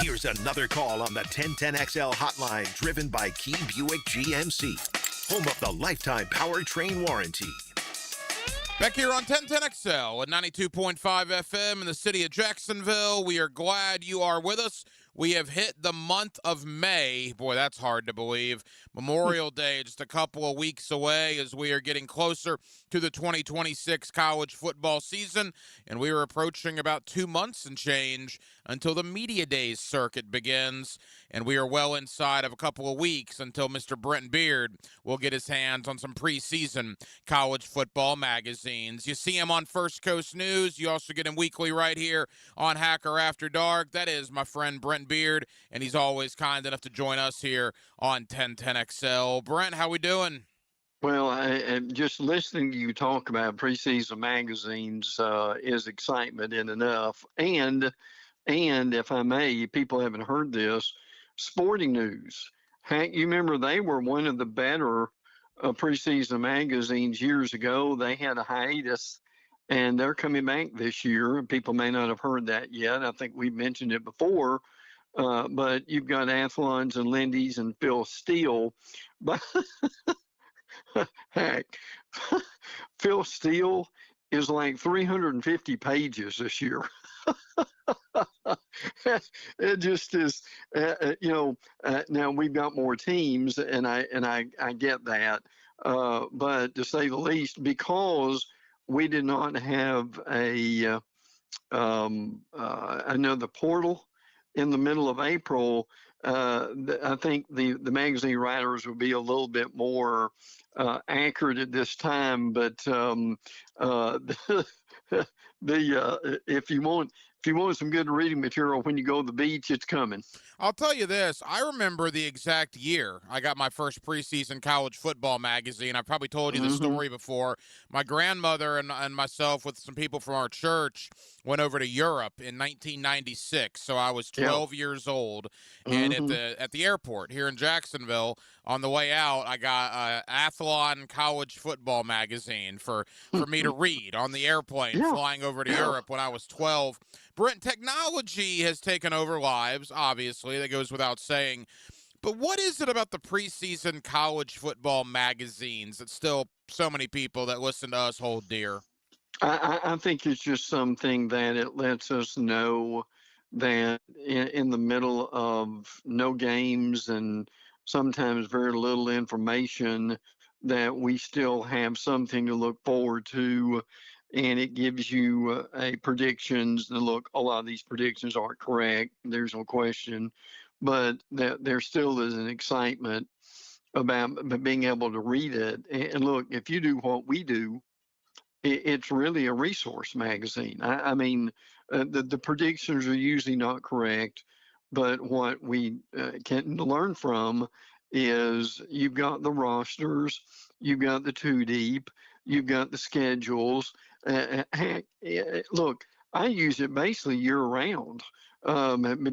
Speaker 2: Here's another call on the 1010XL hotline, driven by Key Buick GMC, home of the lifetime powertrain warranty.
Speaker 1: Back here on 1010XL at 92.5 FM in the city of Jacksonville. We are glad you are with us. We have hit the month of May. Boy, that's hard to believe. Memorial Day just a couple of weeks away as we are getting closer to the 2026 college football season. And we are approaching about 2 months and change until the Media Days circuit begins. And we are well inside of a couple of weeks until Mr. Brent Beard will get his hands on some preseason college football magazines. You see him on First Coast News. You also get him weekly right here on Hacker After Dark. That is my friend Brent Beard, and he's always kind enough to join us here on 1010XL. Brent, how we doing?
Speaker 23: Well, I'm just listening to you talk about preseason magazines is excitement in enough. And if I may, people haven't heard this, Sporting News. Hank, you remember they were one of the better preseason magazines years ago. They had a hiatus, and they're coming back this year. People may not have heard that yet. I think we've mentioned it before. But you've got Athlons and Lindy's and Phil Steele. But heck, Phil Steele is like 350 pages this year. It just is, now we've got more teams, and I get that. But to say the least, because we did not have another portal in the middle of April, I think the magazine writers will be a little bit more accurate at this time. But if you want some good reading material when you go to the beach, it's coming.
Speaker 1: I'll tell you this. I remember the exact year I got my first preseason college football magazine. I probably told you the story before. My grandmother and myself with some people from our church went over to Europe in 1996. So I was 12 years old. And at the airport here in Jacksonville, on the way out, I got Athlon College Football magazine for me to read on the airplane flying over to Europe when I was 12. Brent, technology has taken over lives, obviously. That goes without saying. But what is it about the preseason college football magazines that still so many people that listen to us hold dear?
Speaker 23: I think it's just something that it lets us know that in the middle of no games and sometimes very little information, that we still have something to look forward to. And it gives you a predictions. And look, a lot of these predictions aren't correct. There's no question, but that there still is an excitement about being able to read it. And look, if you do what we do, it's really a resource magazine. I mean, the predictions are usually not correct, but what we can learn from is you've got the rosters, you've got the two deep, you've got the schedules. Heck, look, I use it basically year round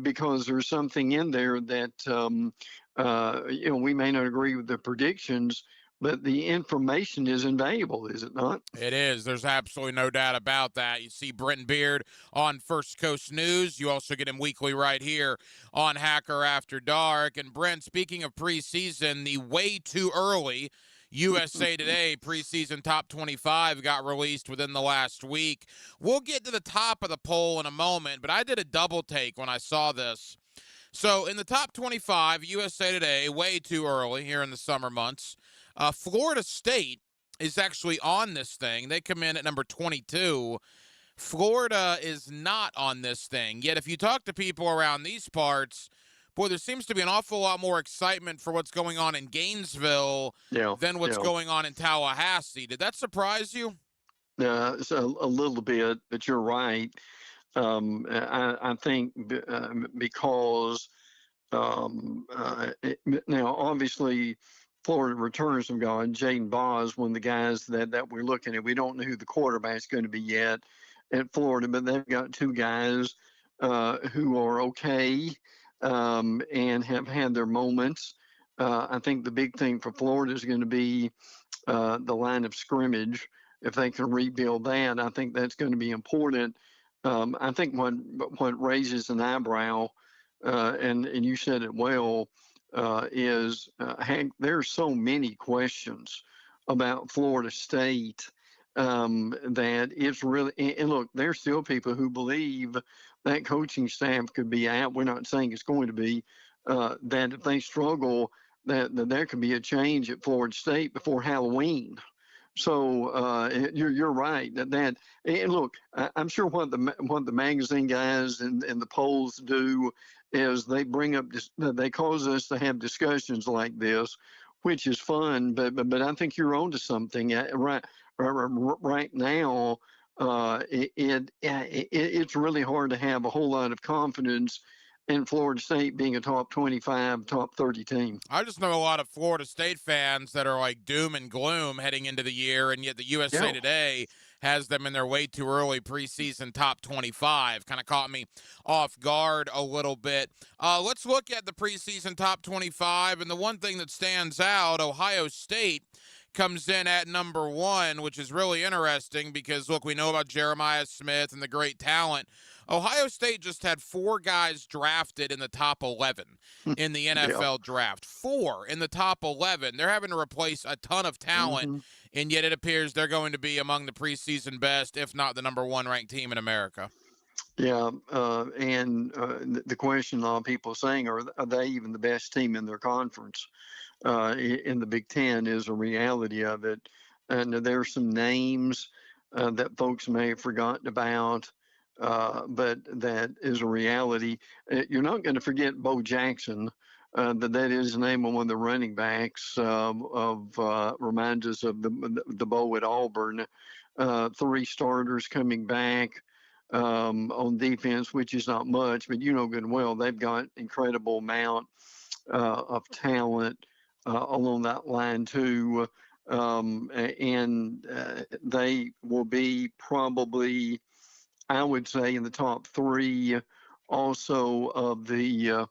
Speaker 23: because there's something in there that we may not agree with the predictions, but the information is invaluable, is it not?
Speaker 1: It is. There's absolutely no doubt about that. You see Brenton Beard on First Coast News. You also get him weekly right here on Hacker After Dark. And Brent, speaking of preseason, the way too early USA Today preseason top 25 got released within the last week. We'll get to the top of the poll in a moment, but I did a double take when I saw this. So in the top 25, USA Today, way too early here in the summer months, Florida State is actually on this thing. They come in at number 22. Florida is not on this thing. Yet if you talk to people around these parts, boy, there seems to be an awful lot more excitement for what's going on in Gainesville than what's going on in Tallahassee. Did that surprise you?
Speaker 23: It's a little bit, but you're right. I think because now, obviously, Florida returns from God. Jaden Boz, one of the guys that we're looking at. We don't know who the quarterback's going to be yet at Florida, but they've got two guys who are okay and have had their moments. I think the big thing for Florida is going to be the line of scrimmage. If they can rebuild that, I think that's going to be important. I think what raises an eyebrow, and you said it well, is Hank, there's so many questions about Florida State that it's really, and look, there's still people who believe that coaching staff could be out. We're not saying it's going to be, that if they struggle, that there could be a change at Florida State before Halloween. So you're right that and look, I'm sure what the magazine guys and the polls do is they bring up they cause us to have discussions like this, which is fun. But I think you're onto something right now. It's really hard to have a whole lot of confidence in Florida State being a top 25, top 30 team.
Speaker 1: I just know a lot of Florida State fans that are like doom and gloom heading into the year, and yet the USA Today has them in their way too early preseason top 25. Kind of caught me off guard a little bit. Let's look at the preseason top 25, and the one thing that stands out, Ohio State comes in at number 1, which is really interesting because, look, we know about Jeremiah Smith and the great talent. Ohio State just had 4 guys drafted in the top 11 in the NFL draft. 4 in the top 11. They're having to replace a ton of talent, and yet it appears they're going to be among the preseason best, if not the number 1 ranked team in America.
Speaker 23: Yeah, and the question a lot of people are saying, are they even the best team in their conference? In the Big Ten is a reality of it. And there's some names that folks may have forgotten about, but that is a reality. You're not going to forget Bo Jackson. That is the name of one of the running backs reminds us of the Bo at Auburn. 3 starters coming back on defense, which is not much, but you know good and well they've got incredible amount of talent along that line too, and they will be probably, I would say, in the top 3 also of the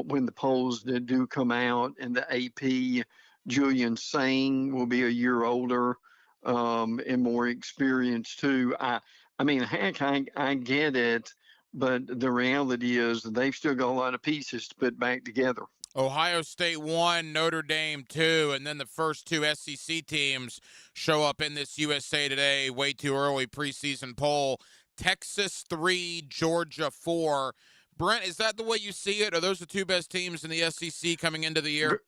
Speaker 23: when the polls do come out. And the AP, Julian Sang will be a year older and more experienced too. I mean, heck, I get it, but the reality is they've still got a lot of pieces to put back together.
Speaker 1: Ohio State 1, Notre Dame 2, and then the first two SEC teams show up in this USA Today way too early preseason poll. Texas 3, Georgia 4. Brent, is that the way you see it? Are those the two best teams in the SEC coming into the year?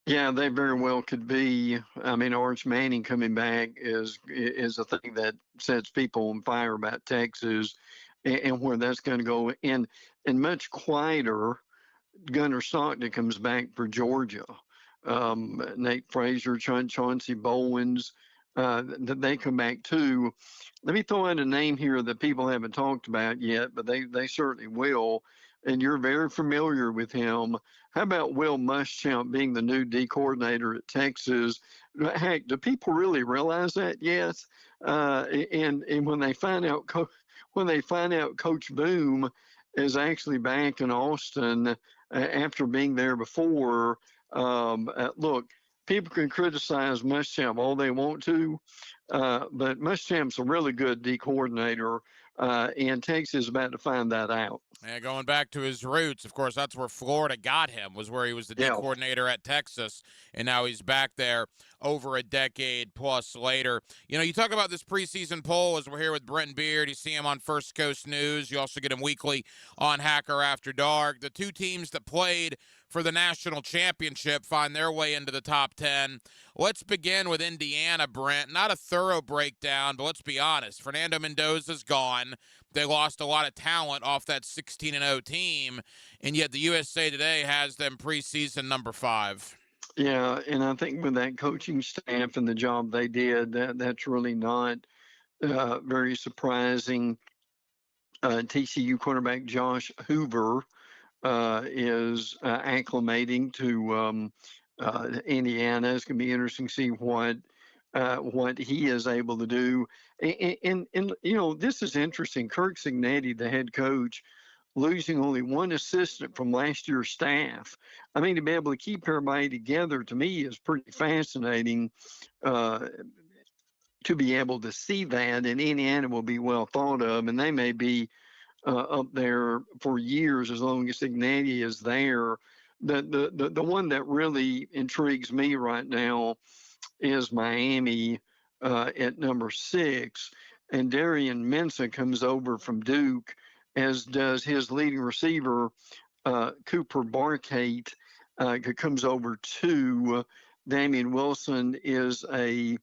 Speaker 23: Yeah, they very well could be. I mean, Arch Manning coming back is a thing that sets people on fire about Texas and where that's going to go. And much quieter, Gunnar Stockton comes back for Georgia. Nate Frazier, Chauncey Bowens, they come back too. Let me throw in a name here that people haven't talked about yet, but they certainly will. And you're very familiar with him. How about Will Muschamp being the new D coordinator at Texas? Heck, do people really realize that? Yes. And when they find out Coach Boom is actually back in Austin after being there before, look, people can criticize Muschamp all they want to, but Muschamp's a really good D coordinator, and Texas is about to find that out.
Speaker 1: Yeah, going back to his roots, of course, that's where Florida got him, was where he was the D coordinator at Texas, and now he's back there over a decade plus later. You know, you talk about this preseason poll as we're here with Brenton Beard. You see him on First Coast News. You also get him weekly on Hacker After Dark. The two teams that played for the national championship find their way into the top 10. Let's begin with Indiana, Brent. Not a thorough breakdown, but let's be honest. Fernando Mendoza's gone. They lost a lot of talent off that 16-0 team, and yet the USA Today has them preseason number 5.
Speaker 23: Yeah, and I think with that coaching staff and the job they did, that's really not very surprising. TCU quarterback Josh Hoover is acclimating to Indiana. It's going to be interesting to see what he is able to do. And you know, this is interesting. Kirk Cignetti, the head coach, losing only one assistant from last year's staff. I mean, to be able to keep everybody together, to me, is pretty fascinating. To be able to see that, and Indiana will be well thought of, and they may be up there for years as long as Cignetti is there. The one that really intrigues me right now is Miami at number 6, and Darian Mensah comes over from Duke, as does his leading receiver Cooper Barkate comes over too. Damian Wilson is a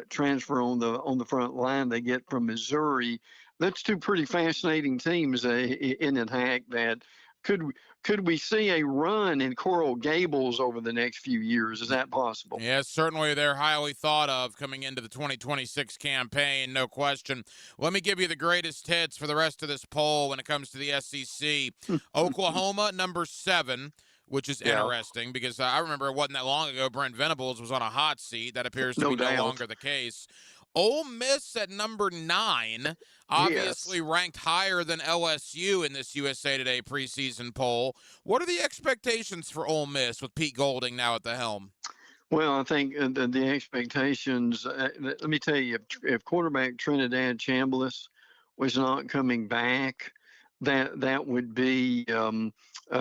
Speaker 23: transfer on the front line they get from Missouri. That's two pretty fascinating teams in it, Hack. That could we see a run in Coral Gables over the next few years? Is that possible?
Speaker 1: Yes, certainly they're highly thought of coming into the 2026 campaign, no question. Let me give you the greatest hits for the rest of this poll when it comes to the SEC. Oklahoma, number 7. Which is interesting because I remember it wasn't that long ago Brent Venables was on a hot seat. That appears to be no longer the case. Ole Miss at number 9, obviously ranked higher than LSU in this USA Today preseason poll. What are the expectations for Ole Miss with Pete Golding now at the helm?
Speaker 23: Well, I think the expectations, let me tell you, if quarterback Trinidad Chambliss was not coming back, that would be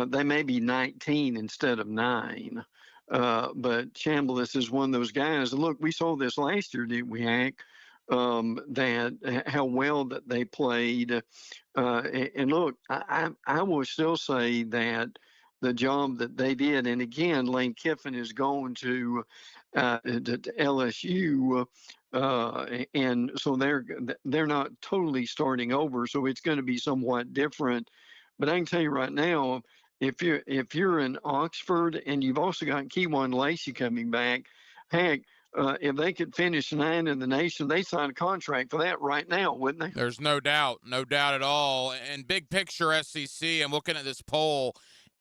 Speaker 23: they may be 19 instead of 9. But Chambliss is one of those guys. And look, we saw this last year, didn't we, Hank? That how well that they played. And look, I will still say that the job that they did, and again, Lane Kiffin is going to LSU, and so they're not totally starting over. So it's going to be somewhat different. But I can tell you right now, if you're in Oxford and you've also got Keywan Lacey coming back, heck, if they could finish 9 in the nation, they sign a contract for that right now, wouldn't they?
Speaker 1: There's no doubt at all. And big picture SEC, I'm looking at this poll.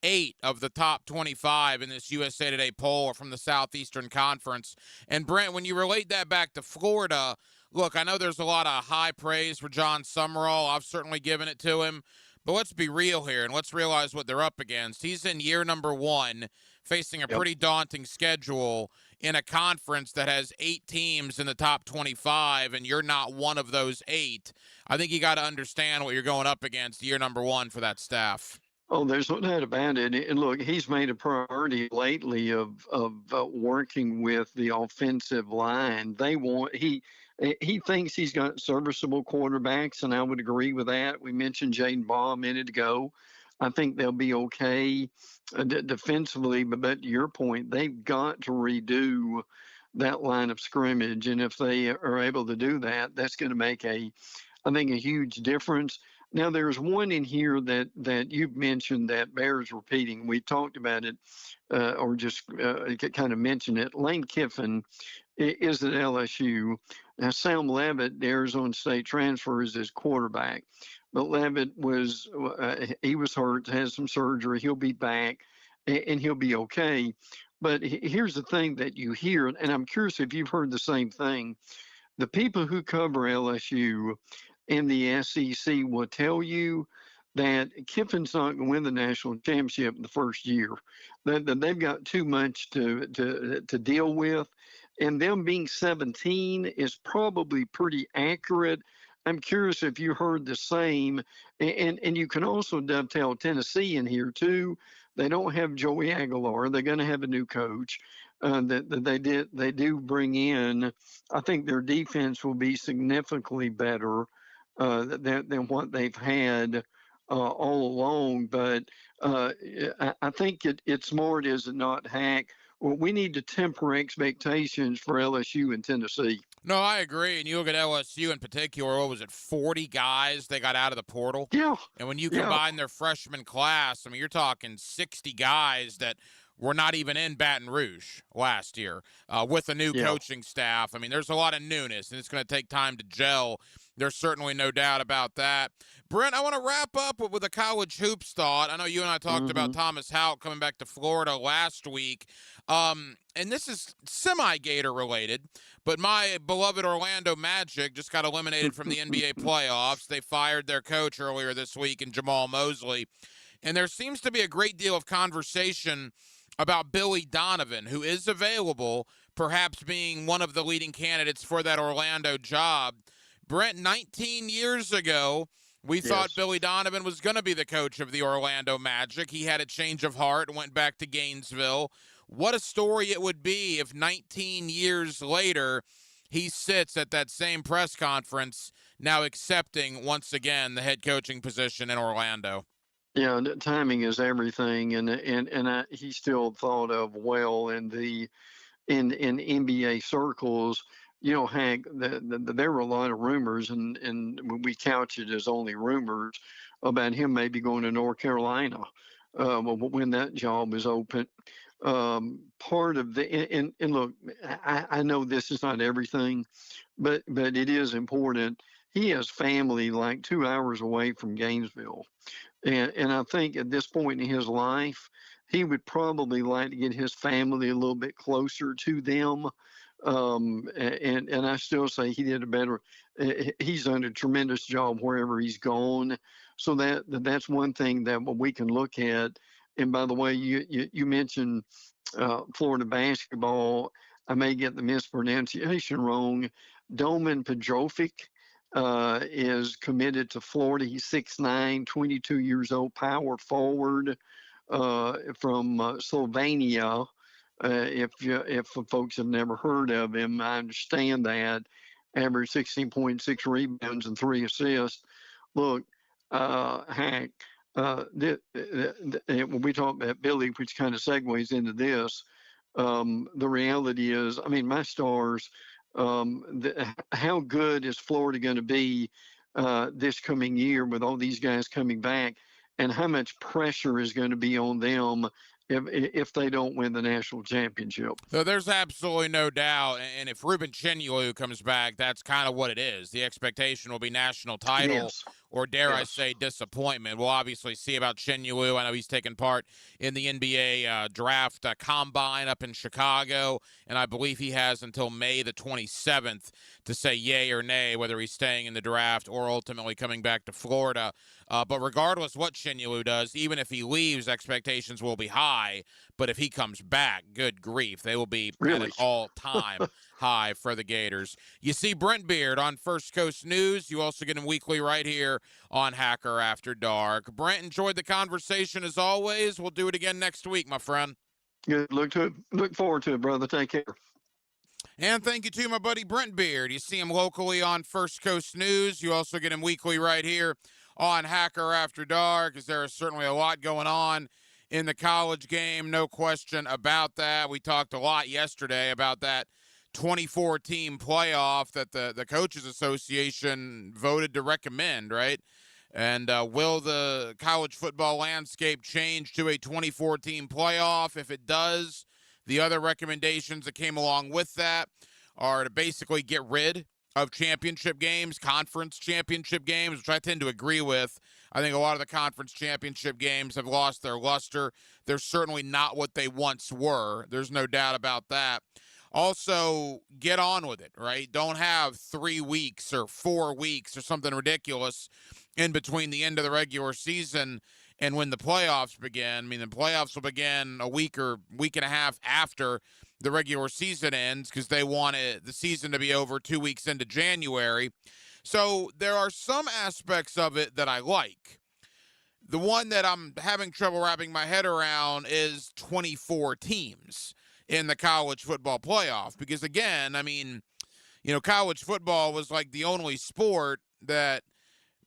Speaker 1: 8 of the top 25 in this USA Today poll are from the Southeastern Conference. And Brent, when you relate that back to Florida, look, I know there's a lot of high praise for John Summerall. I've certainly given it to him. But let's be real here, and let's realize what they're up against. He's in year number 1, facing a pretty daunting schedule in a conference that has 8 teams in the top 25, and you're not one of those 8. I think you got to understand what you're going up against year number 1 for that staff.
Speaker 23: Oh, there's no doubt about it. And look, he's made a priority lately of working with the offensive line. He thinks he's got serviceable quarterbacks, and I would agree with that. We mentioned Jaden Baugh a minute ago. I think they'll be okay defensively, but to your point, they've got to redo that line of scrimmage, and if they are able to do that, that's going to make a huge difference. Now, there's one in here that you've mentioned that bears repeating. We talked about it, or just kind of mentioned it. Lane Kiffin is at LSU. Now, Sam Levitt, the Arizona State transfer, is his quarterback. But Levitt was hurt, has some surgery. He'll be back, and he'll be okay. But here's the thing that you hear, and I'm curious if you've heard the same thing. The people who cover LSU and the SEC will tell you that Kiffin's not going to win the national championship the first year. That they've got too much to deal with, and them being 17 is probably pretty accurate. I'm curious if you heard the same, and you can also dovetail Tennessee in here too. They don't have Joey Aguilar. They're going to have a new coach. They do bring in. I think their defense will be significantly better than what they've had all along. But I think it's smart, is it not, Hack? Well, we need to temper expectations for LSU and Tennessee.
Speaker 1: No, I agree. And you look at LSU in particular, what was it, 40 guys they got out of the portal?
Speaker 23: Yeah.
Speaker 1: And when you combine their freshman class, I mean, you're talking 60 guys that were not even in Baton Rouge last year with a new coaching staff. I mean, there's a lot of newness, and it's going to take time to gel. There's certainly no doubt about that. Brent, I want to wrap up with a college hoops thought. I know you and I talked about Thomas Houck coming back to Florida last week. And this is semi-Gator related, but my beloved Orlando Magic just got eliminated from the NBA playoffs. They fired their coach earlier this week in Jamal Mosley. And there seems to be a great deal of conversation about Billy Donovan, who is available, perhaps being one of the leading candidates for that Orlando job. Brent, 19 years ago, we thought Billy Donovan was going to be the coach of the Orlando Magic. He had a change of heart and went back to Gainesville. What a story it would be if 19 years later he sits at that same press conference, now accepting once again the head coaching position in Orlando.
Speaker 23: Yeah, timing is everything, and he still thought of well in NBA circles. You know, Hank, there were a lot of rumors, and we couch it as only rumors about him maybe going to North Carolina when that job is open. Part of and look, I know this is not everything, but it is important. He has family like 2 hours away from Gainesville. And I think at this point in his life, he would probably like to get his family a little bit closer to them. And I still say he did a better. He's done a tremendous job wherever he's gone. So that's one thing that we can look at. And by the way, you mentioned Florida basketball. I may get the mispronunciation wrong. Doman Pejovic is committed to Florida. He's 6'9", 22 years old, power forward from Slovenia. If folks have never heard of him, I understand that. Average 16.6 rebounds and 3 assists. Look, Hank, when we talk about Billy, which kind of segues into this, the reality is, I mean, my Stars, how good is Florida going to be this coming year with all these guys coming back, and how much pressure is going to be on them if they don't win the national championship?
Speaker 1: So there's absolutely no doubt. And if Ruben Chinyalu comes back, that's kind of what it is. The expectation will be national title, or dare I say disappointment. We'll obviously see about Chinyalu. I know he's taken part in the NBA draft combine up in Chicago, and I believe he has until May the 27th to say yay or nay whether he's staying in the draft or ultimately coming back to Florida. But regardless what Chinyalu does, even if he leaves, expectations will be high. high. But if he comes back, good grief, they will be at
Speaker 23: Really?
Speaker 1: an all-time high for the Gators. You see Brent Beard on First Coast News. You also get him weekly right here on Hacker After Dark. Brent, enjoyed the conversation as always. We'll do it again next week, my friend.
Speaker 23: Good. Look forward to it, brother. Take care.
Speaker 1: And thank you to my buddy Brent Beard. You see him locally on First Coast News. You also get him weekly right here on Hacker After Dark, as there is certainly a lot going on in the college game, no question about that. We talked a lot yesterday about that 24-team playoff that the Coaches Association voted to recommend, right? And will the college football landscape change to a 24-team playoff? If it does, the other recommendations that came along with that are to basically get rid of championship games, conference championship games, which I tend to agree with. I think a lot of the conference championship games have lost their luster. They're certainly not what they once were. There's no doubt about that. Also, get on with it, right? Don't have 3 weeks or 4 weeks or something ridiculous in between the end of the regular season and when the playoffs begin. I mean, the playoffs will begin a week or week and a half after the regular season ends because they want the season to be over 2 weeks into January. So there are some aspects of it that I like. The one that I'm having trouble wrapping my head around is 24 teams in the college football playoff. Because, again, I mean, college football was like the only sport that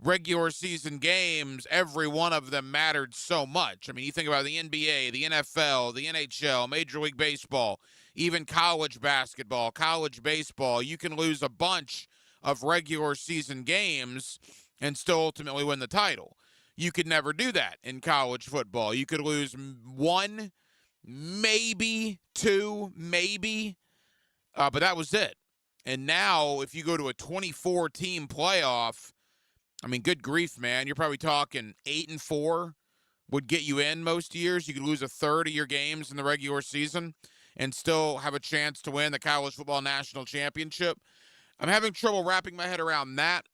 Speaker 1: regular season games, every one of them mattered so much. I mean, you think about the NBA, the NFL, the NHL, Major League Baseball, even college basketball, college baseball. You can lose a bunch of regular season games and still ultimately win the title. You could never do that in college football. You could lose 1, maybe 2, but that was it. And now if you go to a 24-team playoff, I mean, good grief, man. You're probably talking 8-4 would get you in most years. You could lose a third of your games in the regular season and still have a chance to win the College Football National Championship. I'm having trouble wrapping my head around that,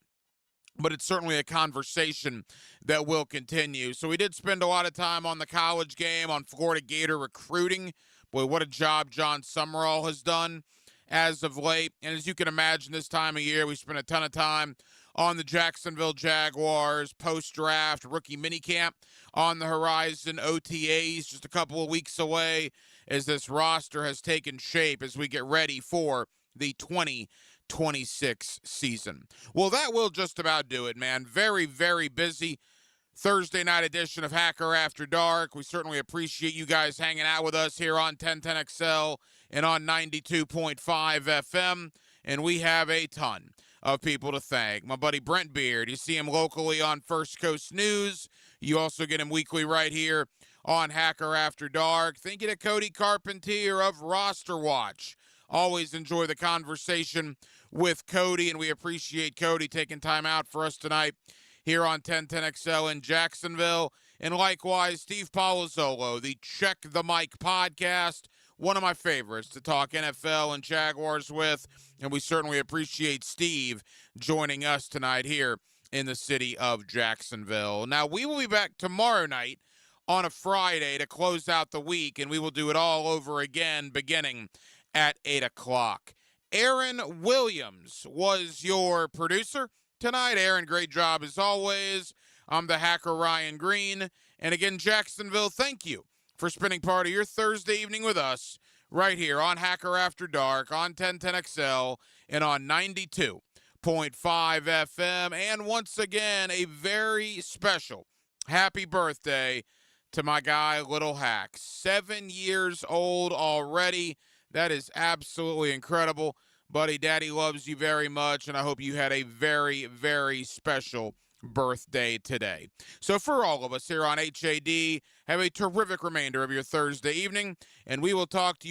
Speaker 1: but it's certainly a conversation that will continue. So we did spend a lot of time on the college game, on Florida Gator recruiting. Boy, what a job John Summerall has done as of late. And as you can imagine, this time of year, we spent a ton of time on the Jacksonville Jaguars post-draft rookie minicamp on the horizon. OTAs just a couple of weeks away as this roster has taken shape as we get ready for the 2026 season. Well, that will just about do it, man. Very, very busy Thursday night edition of Hacker After Dark. We certainly appreciate you guys hanging out with us here on 1010XL and on 92.5 FM. And we have a ton of people to thank. My buddy Brent Beard, you see him locally on First Coast News. You also get him weekly right here on Hacker After Dark. Thank you to Cody Carpentier of Roster Watch. Always enjoy the conversation with Cody, and we appreciate Cody taking time out for us tonight here on 1010XL in Jacksonville. And likewise, Steve Palazzolo, the Check the Mic podcast, one of my favorites to talk NFL and Jaguars with, and we certainly appreciate Steve joining us tonight here in the city of Jacksonville. Now, we will be back tomorrow night on a Friday to close out the week, and we will do it all over again beginning at 8 o'clock. Aaron Williams was your producer tonight. Aaron, great job as always. I'm the hacker Ryan Green. And again, Jacksonville, thank you for spending part of your Thursday evening with us right here on Hacker After Dark, on 1010XL, and on 92.5 FM. And once again, a very special happy birthday to my guy, Little Hack. 7 years old already. That is absolutely incredible. Buddy, Daddy loves you very much, and I hope you had a very, very special birthday today. So for all of us here on HAD, have a terrific remainder of your Thursday evening, and we will talk to you